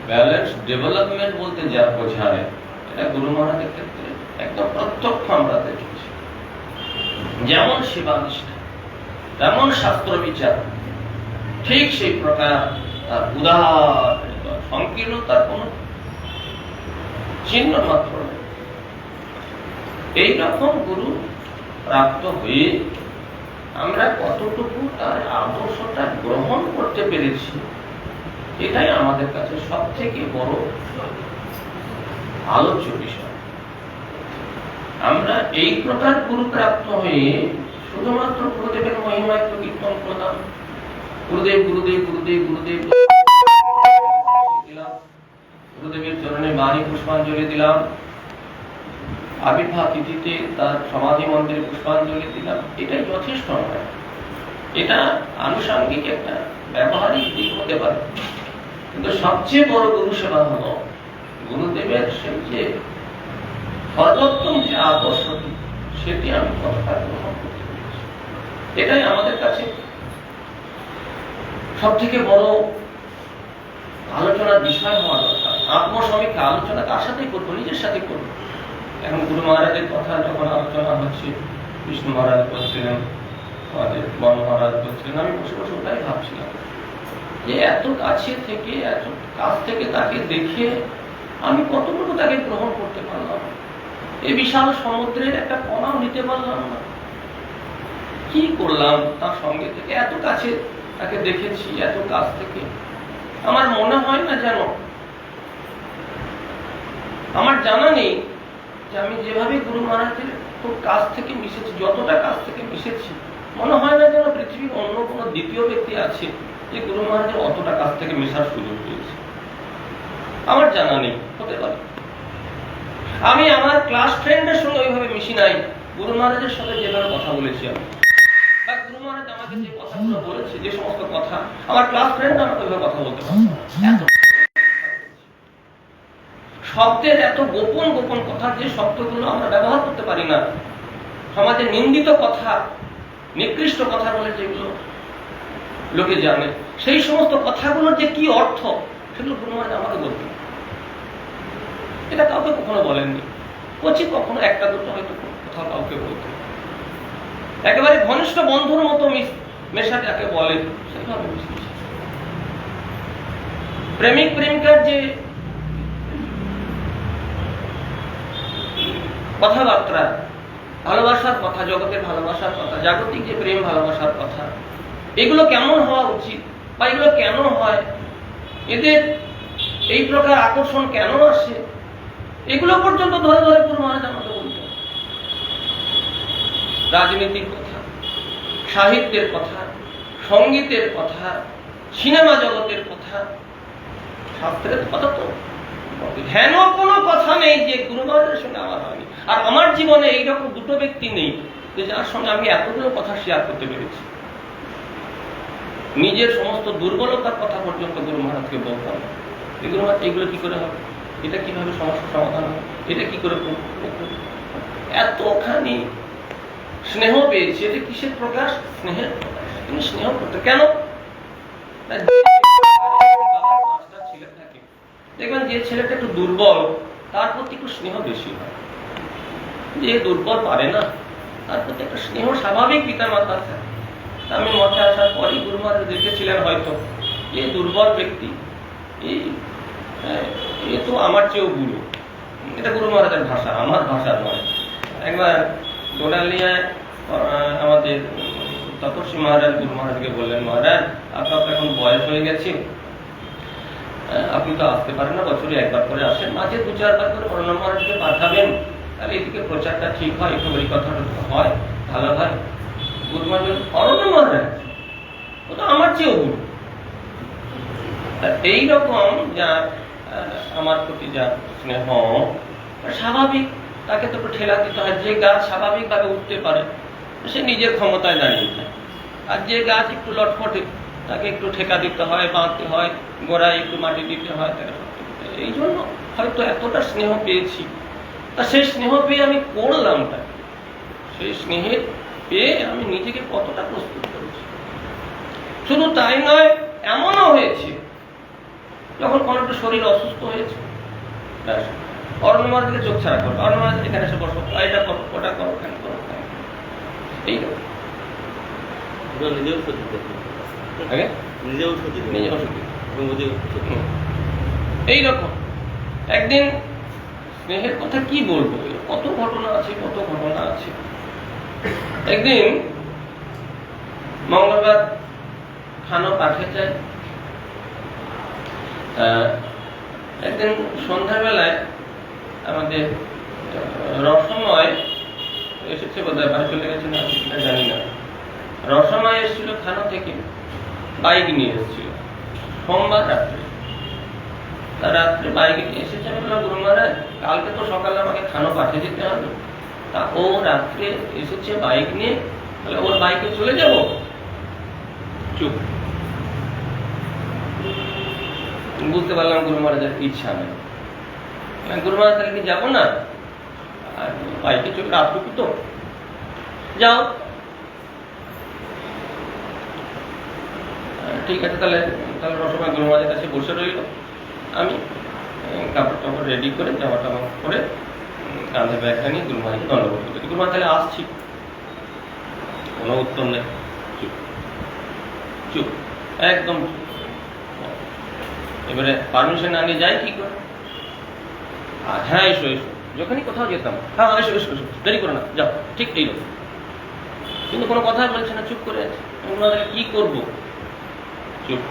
ব্যালেন্স ডেভেলপমেন্ট বলতে যা বোঝায়, এটা গুরু মহারাজের ক্ষেত্রে একদম প্রত্যক্ষ আমরা দেখেছি। যেমন সেবানিষ্ঠা, তেমন শাস্ত্র বিচার, ঠিক সেই প্রকার তার উদার সংকীর্ণ, তার কোন চিহ্ন মাত্র নেই। এইরকম গুরু প্রাপ্ত হয়ে আমরা কতটুকু তার আদর্শটা গ্রহণ করতে পেরেছি, এটাই আমাদের কাছে সব থেকে বড় আলোচ্য বিষয়। আমরা এই প্রকার গুরুপ্রাপ্ত হয়ে শুধুমাত্র গুরুদেবের মহিমা একটু কীর্তন করলাম, গুরুদেব গুরুদেব গুরুদেব গুরুদেব দিলাম, গুরুদেবের চরণে বাণী পুষ্পাঞ্জলি দিলাম, আবির্ভাব তিথিতে তার সমাধি মন্দিরে পুষ্পাঞ্জলি দিলাম, এটাই যথেষ্ট নয়। এটা আনুষঙ্গিক একটা ব্যবহারিক দিক হতে পারে, কিন্তু সবচেয়ে বড় গুরু সেবা হলো গুরুদেবের সেই যে সর্বোত্তম যে আদর্শটি, সেটি আমি কতটা গ্রহণ করতে পেরেছি। এটাই আমাদের কাছে সব থেকে বড় আলোচনার বিষয় হওয়া দরকার। আত্মসমীক্ষা আলোচনা কার সাথেই করবো? নিজের সাথে করবো। এখন গুরু মহারাজের কথা যখন আলোচনা হচ্ছে, বিষ্ণু মহারাজ বলছিলেন, আমাদের বন মহারাজ বলছিলেন, আমি বসে বসে ওটাই ভাবছিলাম যে এত কাছে থেকে, এত কাছ থেকে তাকে দেখে আমি কতটুকু তাকে গ্রহণ করতে পারলাম। এই বিশাল সমুদ্রের একটা কণাও নিতে পারলাম না। কি করলাম তার সঙ্গে থেকে? এত কাছে তাকে দেখেছি, এত কাছ থেকে। আমার মনে হয় না যেন, আমার জানা নেই যে আমি যেভাবে গুরু মহারাজের খুব কাছ থেকে মিশেছি, যতটা কাছ থেকে মিশেছি, মনে হয় না যেন পৃথিবীর অন্য কোনো দ্বিতীয় ব্যক্তি আছে যে গুরু মহারাজের অতটা কাছ থেকে মেশার সুযোগ পেয়েছে। আমার জানা নেই, হতে পারে। আমি আমার ক্লাস ফ্রেন্ডের সঙ্গে ওইভাবে মিশি নাই গুরু মহারাজের সাথে যেভাবে কথা বলেছি আমি, বা গুরু মহারাজ আমাকে যে কথাগুলো বলেছে, যে সমস্ত কথা আমার ক্লাস ফ্রেন্ড আমাকে ওইভাবে কথা বলতে পারছে না। শব্দের এত গোপন গোপন কথা, যে শব্দগুলো আমরা ব্যবহার করতে পারি না, সমাজে নিন্দিত কথা, নিকৃষ্ট কথা বলে যেগুলো লোকে জানে, সেই সমস্ত কথাগুলোর যে কি অর্থ, সেগুলো গুরু মহারাজ আমাকে বলতেন। এটা কাউকে কখনো বলেননি। কচি কখনো একটা দুটো হয়তো কোথাও কাউকে বলতেন। একেবারে ঘনিষ্ঠ বন্ধুর মতো মেশা যাকে বলে, সেইভাবে মিশেছি। প্রেমিক প্রেমিকার যে কথাবার্তা, ভালোবাসার কথা, জগতের ভালোবাসার কথা, জাগতিক যে প্রেম ভালোবাসার কথা, এগুলো কেমন হওয়া উচিত বা এগুলো কেন হয়, এদের এই প্রকার আকর্ষণ কেন আসে, এগুলো পর্যন্ত ধরে ধরে গুরু মহারাজ আমাকে বলতেন। রাজনীতির কথা, সাহিত্যের কথা, সঙ্গীতের কথা, সিনেমা জগতের কথা, শাস্ত্রের কথা তো হেন কোনো কথা নেই যে গুরু মহারাজের সঙ্গে আমার হয়নি। আর আমার জীবনে এইরকম দুটো ব্যক্তি নেই যে যার সঙ্গে আমি এতগুলো কথা শেয়ার করতে পেরেছি। নিজের সমস্ত দুর্বলতার কথা পর্যন্ত গুরু মহারাজকে বলতাম, গুরু মহারাজ এইগুলো কি করে হবে, এটা কিভাবে সমস্যার সমাধান হবে, এটা কি করে করব। এতখানি স্নেহ পেয়েছি। এটা কিসের প্রকাশ? স্নেহের প্রকাশ। তিনি স্নেহ করতে কেন? ছেলে থাকে, দেখবেন যে ছেলেটা একটু দুর্বল, তার প্রতি একটু স্নেহ বেশি হয়। যে দুর্বল পারে না, তার প্রতি একটা স্নেহ স্বাভাবিক পিতা মাতার থাকে। আমি মঠে আসার পরই গুরু মহারাজ দেখেছিলেন হয়তো যে দুর্বল ব্যক্তি, এ তো আমার চেয়েও বুড়ো। এটা গুরু মহারাজের ভাষা, আমার ভাষা নয়। একবার দোলালিয়ায় আমাদের তপস্বী মহারাজ গুরু মহারাজকে বললেন, মহারাজ আপনার তো এখন বয়স হয়ে গেছে, আপনি তো আসতে পারেন না, বছরে একবার করে আসেন, মাঝে 2-4 বার করে অরণ্য মহারাজকে পাঠাবেন, তাহলে এদিকে প্রচারটা ঠিক হয়, একটু এই কথাটা হয়, ভালো হয়। গুরু মহারাজ, অরণ্য মহারাজ ও তো আমার চেয়েও গুরু। এইরকম যা আমার প্রতি যা স্নেহ স্বাভাবিক, তাকে তো ঠেলা দিতে হয়। যে গাছ স্বাভাবিকভাবে উঠতে পারে সে নিজের ক্ষমতায় দাঁড়িয়ে যায়, আর যে গাছ একটু লটফটে তাকে একটু ঠেকা দিতে হয়, বাঁধতে হয়, গোড়ায় একটু মাটি দিতে হয়। এই জন্য হয়তো এতটা স্নেহ পেয়েছি। তা সেই স্নেহ পেয়ে আমি করলামটা, সেই স্নেহের পেয়ে আমি নিজেকে কতটা প্রস্তুত করেছি। শুধু তাই নয়, এমনও হয়েছে যখন কোনো একটা শরীর অসুস্থ হয়েছে, অরণ্য মহারাজকে চোখ ছাড়া করো, অরণ্য মহারাজ এখানে এসে বসো, এটা করো, ওটা করো, কেন করো, এইরকম নিজেও সত্যি নিজেও সত্যি নিজেও সত্যি এইরকম। একদিন স্নেহের কথা কি বলবো, কত ঘটনা আছে, কত ঘটনা আছে। একদিন মঙ্গলবার খানো পাঠে যায়, একদিন সন্ধ্যাবেলায় আমাদের রসময় এসেছে বোধহয়, বাড়ি চলে গেছে না সেটা জানি না। রসমা এসেছিল থানা থেকে, বাইক নিয়ে এসেছিল সোমবার রাত্রে। তার রাত্রে বাইক নিয়ে এসেছে। আমি বললাম গুরু মহারাজ কালকে তো সকালে আমাকে থানা পাঠিয়ে দিতে হবে, তা ও রাত্রে এসেছে বাইক নিয়ে, তাহলে ওর বাইকে চলে যাব? চুপ। বুঝতে পারলাম গুরু মহারাজের ইচ্ছা নেই। গুরু মহারাজ তাহলে কি যাবো না? আর বাইকে চলে রাতটুকু তো যাও। ঠিক আছে, তাহলে তাহলে রসমা গুরু মহারাজের কাছে বসে রইল। আমি কাপড় টাপড় রেডি করে জামা টামা করে কাঁধে ব্যাগটা নিয়ে গুরু মহারাজকে দণ্ডবোধ করি। গুরু মহারাজ তাহলে আসছি। কোনো উত্তর নেই, চুপ চুপ, একদম চুপ। এবারে পারমিশন না নিয়ে যাই কি করে? হ্যাঁ এসো এসো, যখনই কোথাও যেতাম, হ্যাঁ এসো এসো এসো, দেরি করো না, যাও, ঠিক এই লোক। কিন্তু কোনো কথা বলছে না, চুপ করে আছে। ওনাদেরকে কি করবো? চুপ,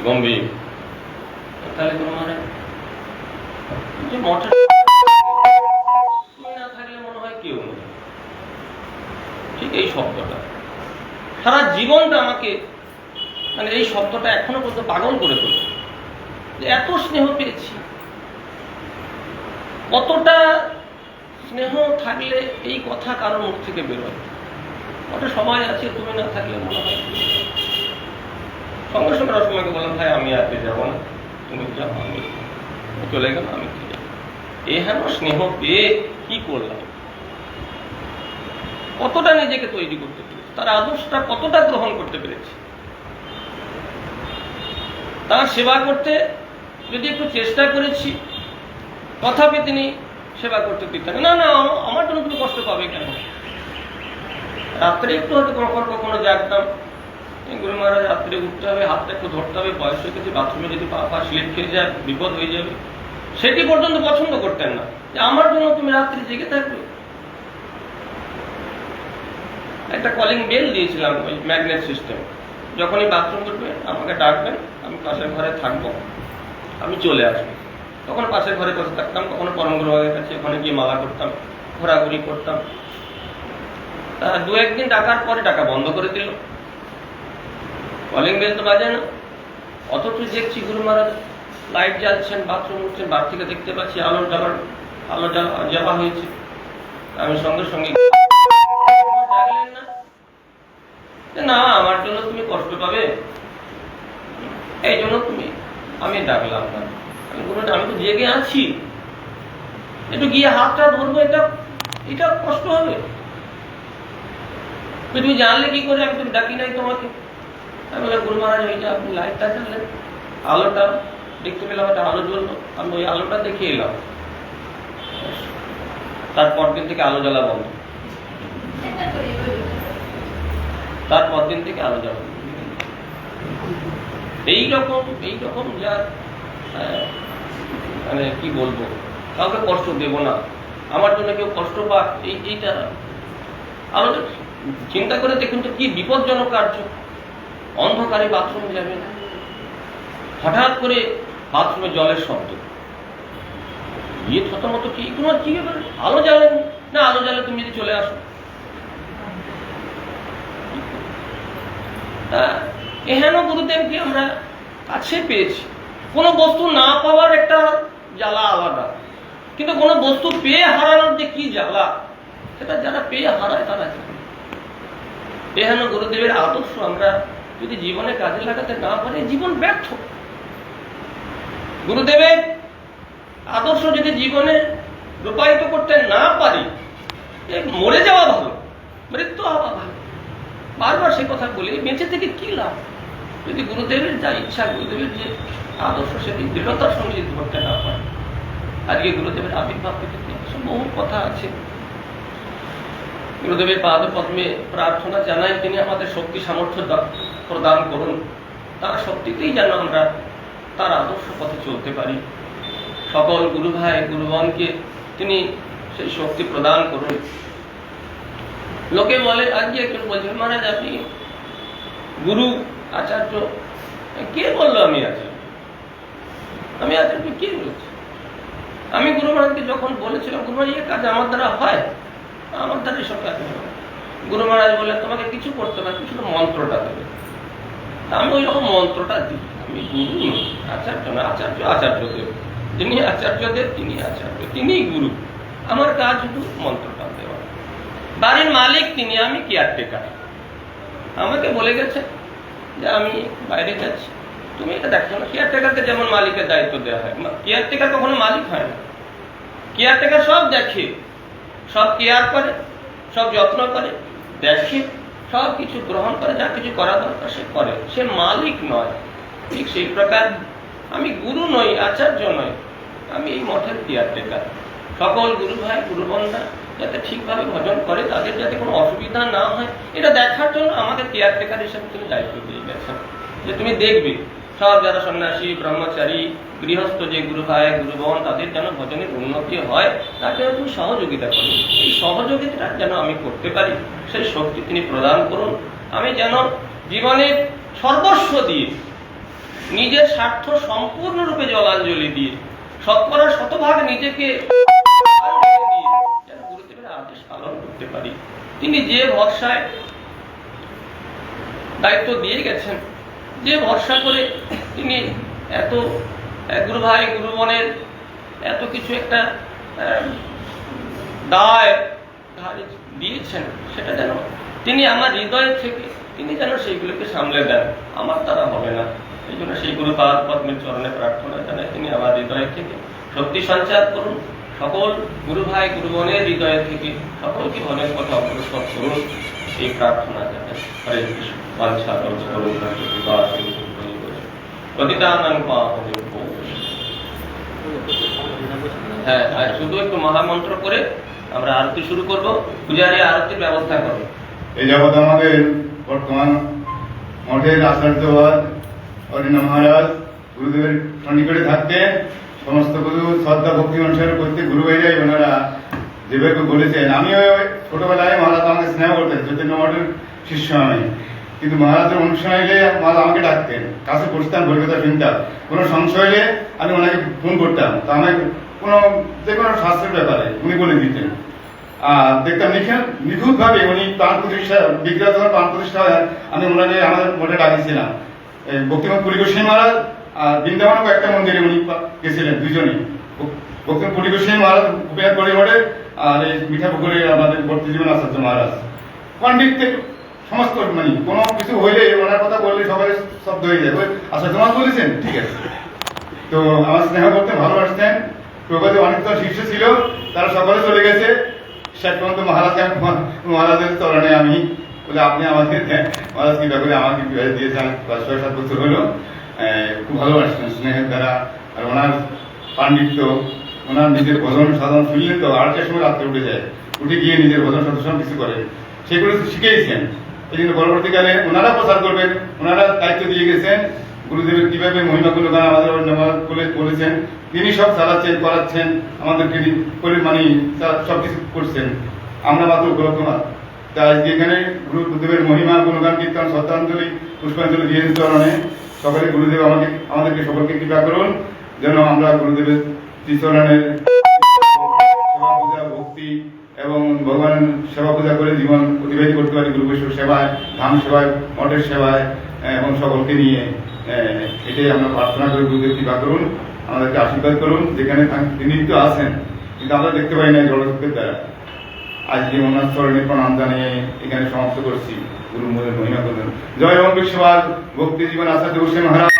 গম্ভীর। তাহলে কোনো মানে যে মঠে তুমি না থাকলে মনে হয় কেউ নেই, ঠিক এই শব্দটা সারা জীবনটা আমাকে, মানে এই শব্দটা এখনো পর্যন্ত পাগল করে তোলে। যে এত স্নেহ পেয়েছি, কতটা স্নেহ থাকলে এই কথা কারো মুখ থেকে বেরোয়। ওটা সময় আছে, তুমি না থাকলে মনে হয়। সঙ্গে সঙ্গে রসমাকে বললাম ভাই আমি আর যাবো না, তুমি যাও, আমি চলে গেলাম, আমি এহেন স্নেহ পেয়ে কি করলাম? কতটা নিজেকে তৈরি করতে পেরেছি, তার আদর্শটা কতটা গ্রহণ করতে পেরেছি। তার সেবা করতে যদি একটু চেষ্টা করেছি, তথাপি তিনি সেবা করতে দিতেন না। না, আমার জন্য তুমি কষ্ট পাবে কেন? রাত্রে একটু হয়তো কখনো কখনো জাগতাম, গুরু মহারাজ রাত্রে উঠতে হবে, হাতটা একটু ধরতে হবে, বয়স হয়ে গেছে, বাথরুমে যদি পা স্লিপ খেয়ে যায় বিপদ হয়ে যাবে, সেটি পর্যন্ত পছন্দ করতেন না যে আমার জন্য তুমি রাত্রে জেগে থাকবে। একটা কলিং বেল দিয়েছিলাম ওই ম্যাগনেট সিস্টেম, যখনই বাথরুম করবে আমাকে ডাকবেন, আমি পাশের ঘরে থাকবো, আমি চলে আসবো। তখন পাশের ঘরে বসে থাকতাম, কখনো পরম গুরুভাগের কাছে ওখানে গিয়ে মালা করতাম, ঘোরাঘুরি করতাম। তা দু একদিন ডাকার পরে ডাকা বন্ধ করে দিল, কলিং বেল তো বাজে না। অথচ দেখছি গুরু মহারাজ লাইট জ্বালছেন, বাথরুম উঠছেন, বার থেকে দেখতে পাচ্ছি আলো জ্বালা হয়েছে। আমি সঙ্গে সঙ্গে না, আমার জন্য তুমি কষ্ট পাবে, এই জন্য আমি ডাকলাম না। আমি তো জেগে আছি, একটু গিয়ে হাতটা ধরবো, এটা কষ্ট হবে। তুমি জানলে কি করে? আমি তো ডাকি নাই তোমাকে। আমি বললাম গুরু মহারাজ ওই যে আপনি লাইটটা জ্বাললেন, আলোটা দেখতে পেলাম, একটা আলো জ্বললো, আমি ওই আলোটা দেখে এলাম। তারপর দিন থেকে আলো জ্বালা বন্ধ, তারপর দিন থেকে আলো জ্বালা। এইরকম যা মানে কি বলবো, কাউকে কষ্ট দেব না, আমার জন্য কেউ কষ্ট পাক, এইটা আলো। চিন্তা করে দেখুন তো কি বিপজ্জনক কার্য। অন্ধকারে বাথরুমে যাবেন, হঠাৎ করে বাথরুমে জলের শব্দ, গিয়ে থতমত কি তোমার কি ব্যাপার, আলো জ্বালেন না? আলো জ্বালে তুমি যদি চলে আসো। এহেন গুরুদেবকে আমরা কাছে পেয়েছি। কোনো বস্তু না পাওয়ার একটা জ্বালা আলাদা, কিন্তু কোনো বস্তু পেয়ে হারানোর যে কি জ্বালা, সেটা যারা পেয়ে হারায় তারা জানে। এহেন গুরুদেবের আদর্শ আমরা যদি জীবনে কাজে লাগাতে না পারি, জীবন ব্যর্থ। গুরুদেবের আদর্শ যদি জীবনে রূপায়িত করতে না পারি, মরে যাওয়া ভালো, মৃত্যু হওয়া ভালো। বারবার সে কথা বলি, বেঁচে থেকে কি লাভ যদি গুরুদেবের যা ইচ্ছা, গুরুদেবের যে আদর্শ সেটি দৃঢ়তার সঙ্গে যদি ধরতে না পারে। আজকে গুরুদেবের আবির্ভাব থেকে বহু কথা আছে। গুরুদেবের পাদ পদ্মে প্রার্থনা জানাই, তিনি আমাদের শক্তি সামর্থ্য প্রদান করুন, তার শক্তিতেই যেন আমরা তার আদর্শ পথে চলতে পারি। সকল গুরু ভাই গুরুগণকে তিনি সেই শক্তি প্রদান করুন। লোকে বলে, আজকে একজন বলছেন মহারাজ আপনি গুরু আচার্য। কে বললো আমি আচার্য? আমি আচার্য কে বলছি? আমি গুরু মহারাজকে যখন বলেছিলাম, গুরু মহারাজ এই কাজ আমার দ্বারা হয়, আমার দ্বারা এসব কাজ হবে না। গুরু মহারাজ বলে তোমাকে কিছু করতে হবে, শুধু মন্ত্রটা দেবে। তা আমি ওই রকম মন্ত্রটা দিই। আমি গুরু নই, আচার্য না, আচার্য আচার্যদেব। যিনি আচার্যদেব তিনি আচার্য, তিনিই গুরু। আমার কাজ শুধু মন্ত্রটা দেওয়া। বাড়ির মালিক তিনি, আমি কেয়ারটেকার। আমাকে বলে গেছে যে আমি বাইরে যাচ্ছি, তুমি এটা দেখো না। কেয়ারটেকারকে যেমন মালিকের দায়িত্ব দেওয়া হয়, কেয়ারটেকার কখনো মালিক হয় না। কেয়ারটেকার সব দেখে, সব কেয়ার করে, সব যত্ন করে, দেখে, সব কিছু গ্রহণ করে, যা কিছু করা দরকার সে করে, সে মালিক নয়। ঠিক সেই প্রকার আমি গুরু নই, আচার্য নই, আমি এই মঠের কেয়ারটেকার। সকল গুরু ভাই গুরু বোনরা যাতে ঠিকভাবে ভজন করে, তাদের যাতে কোনো অসুবিধা না হয়, এটা দেখার জন্য আমাদের কেয়ারটেকার হিসেবে তিনি দায়িত্ব দিয়ে গেছেন যে তুমি দেখবে সব যারা সন্ন্যাসী ব্রহ্মচারী গৃহস্থ যে গুরু ভাই গুরু বোন তাদের যেন ভজনের উন্নতি হয়, তার জন্য তুমি সহযোগিতা করুন। এই সহযোগিতাটা যেন আমি করতে পারি সেই শক্তি তিনি প্রদান করুন। আমি যেন জীবনের সর্বস্ব দিয়ে, নিজের স্বার্থ সম্পূর্ণরূপে জলাঞ্জলি দিয়ে, শতকরা শতভাগ নিজেকে দিয়ে যেন গুরুদেবের আদেশ পালন করতে পারি। তিনি যে ভরসায় দায়িত্ব দিয়ে গেছেন, যে ভরসা করে তিনি এত গুরু ভাই গুরু বোনের এত কিছু একটা দায় দিয়েছেন, সেটা যেন তিনি আমার হৃদয় থেকে তিনি যেন সেইগুলোকে সামলে দেন। আমার দ্বারা হবে না, এই জন্য সেই গুরু পাদ পদ্মের চরণে প্রার্থনা জানাই তিনি আমার হৃদয় থেকে শক্তি সঞ্চার করুন। সকল গুরু ভাই গুরু বোনের হৃদয় থেকে সকলকে মনের কথা অগ্রসর করুন, এই প্রার্থনা জানাই। হরে কৃষ্ণ। হ্যাঁ, আর শুধু একটু মহামন্ত্র করে আমরা আরতি শুরু করব। পূজারী আরতির ব্যবস্থা করবে। এই যাবৎ আমাদের বর্তমান মঠের আচার্যবাদ অরিন্দ মহারাজ গুরুদেবের সন্নিকটে থাকতেন। সমস্ত গুরু শ্রদ্ধা ভক্তি অনুসারে করতে গুরু হয়ে যায় ওনারা যেভাবে বলেছেন। আমিও ছোটবেলায় মহারাজ আমাকে স্নেহ করতেন, চৈতন্য মঠের শিষ্য আমি। কিন্তু মহারাজের অনুষ্ঠান এলে মহারাজ আমাকে ডাকতেন, কাছে বসতাম, বৈঠকতা শুনতাম। কোনো সংশয় এলে আমি ওনাকে ফোন করতাম, তো আমাকে যে কোনো শাস্ত্রের ব্যাপারে উনি বলে দিতেন। আর দেখতাম নিখুঁত ভাবে উনি প্রাণ প্রতিষ্ঠা বিগ্রহ যখন প্রাণ প্রতিষ্ঠা হয় আমি ওনাকে আমাদের মঠে ডাকিয়েছিলাম। ভক্তিমত পুরী গোস্বামী মহারাজ আর বৃন্দাবন একটা মন্দিরে উনি গেছিলেন দুজনেই। ভক্তিমত পুরী গোস্বামী মহারাজ উপেয়ার করে মঠে, আর এই মিঠাপুকুরে আমাদের ভক্তি জীবন আচার্য মহারাজ পণ্ডিত সমস্ত মানে কোনো কিছু হইলে ওনার কথা বললে সবাই শব্দ হয়ে যায়। আচ্ছা তোমার বলেছেন ঠিক আছে। তো আমার স্নেহ করতে ভালোবাসতেন। প্রভাতে অনেকজন শিষ্য ছিল, তারা সকলে চলে গেছে। শেষ পর্যন্ত মহারাজের চরণে আমি বলে আপনি আমাকে মহারাজ কি ব্যাপারে আমাকে বিবাহ দিয়েছেন, 6-7 বছর হলো। খুব ভালোবাসতেন স্নেহের দ্বারা। আর ওনার পাণ্ডিত্য, ওনার নিজের ভজন সাধন শুনলেন তো 8টার সময় রাত্রে উঠে যায়, উঠে গিয়ে নিজের ভজন সাধন কিছু করেন, সেগুলো শিখেইছেন। এই জন্য পরবর্তীকালে ওনারা প্রচার করবেন, ওনারা দায়িত্ব দিয়ে গেছেন। গুরুদেবের কিভাবে মহিমাগুলো গান আমাদের বলেছেন, তিনি সব চালাচ্ছেন, করাচ্ছেন, আমাদেরকে মানে সবকিছু করছেন। আমরা মাত্র উপলব্ধ না। তাই আজকে এখানে গুরুদেবের মহিমা গুণগান কীর্তন শ্রদ্ধাঞ্জলি পুষ্পাঞ্জলি দিয়ে চরণে সকলে গুরুদেব আমাদেরকে সকলকে কৃপা করুন যেন আমরা গুরুদেবের শ্রীচরণের সেবা পূজা ভক্তি এবং ভগবানের সেবা পূজা করে জীবন অতিবাহিত করতে পারি। গুরু বৈষ্ণব সেবায়, ধাম সেবায়, মঠের সেবায় এবং সকলকে নিয়ে এটাই আমরা প্রার্থনা করি। গুরুদেব কৃপা করুন, আমাদেরকে আশীর্বাদ করুন। যেখানে তিনি তো আছেন কিন্তু আমরা দেখতে পাই না জড়শক্তির দ্বারা। আজকে ওনার চরণে প্রণাম জানিয়ে এখানে সমাপ্ত করছি। গুরু মহিমা করুন। জয় ওম বিশ্ববাদ ভক্তি জীবন আচার্য গোস্বামী মহারাজ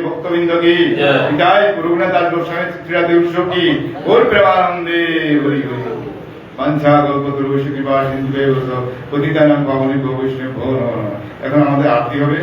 ভক্তবৃন্দ কি জয় গুরুনাথ গোস্বামী শ্রীরাধে উৎসব কি ওর প্রেমানন্দে হরি হরি বাঞ্ছা কল্পতরু কৃপা সিন্ধুদেব পতিতানাং পাবনী বৈষ্ণব। এখন আমাদের আরতি হবে।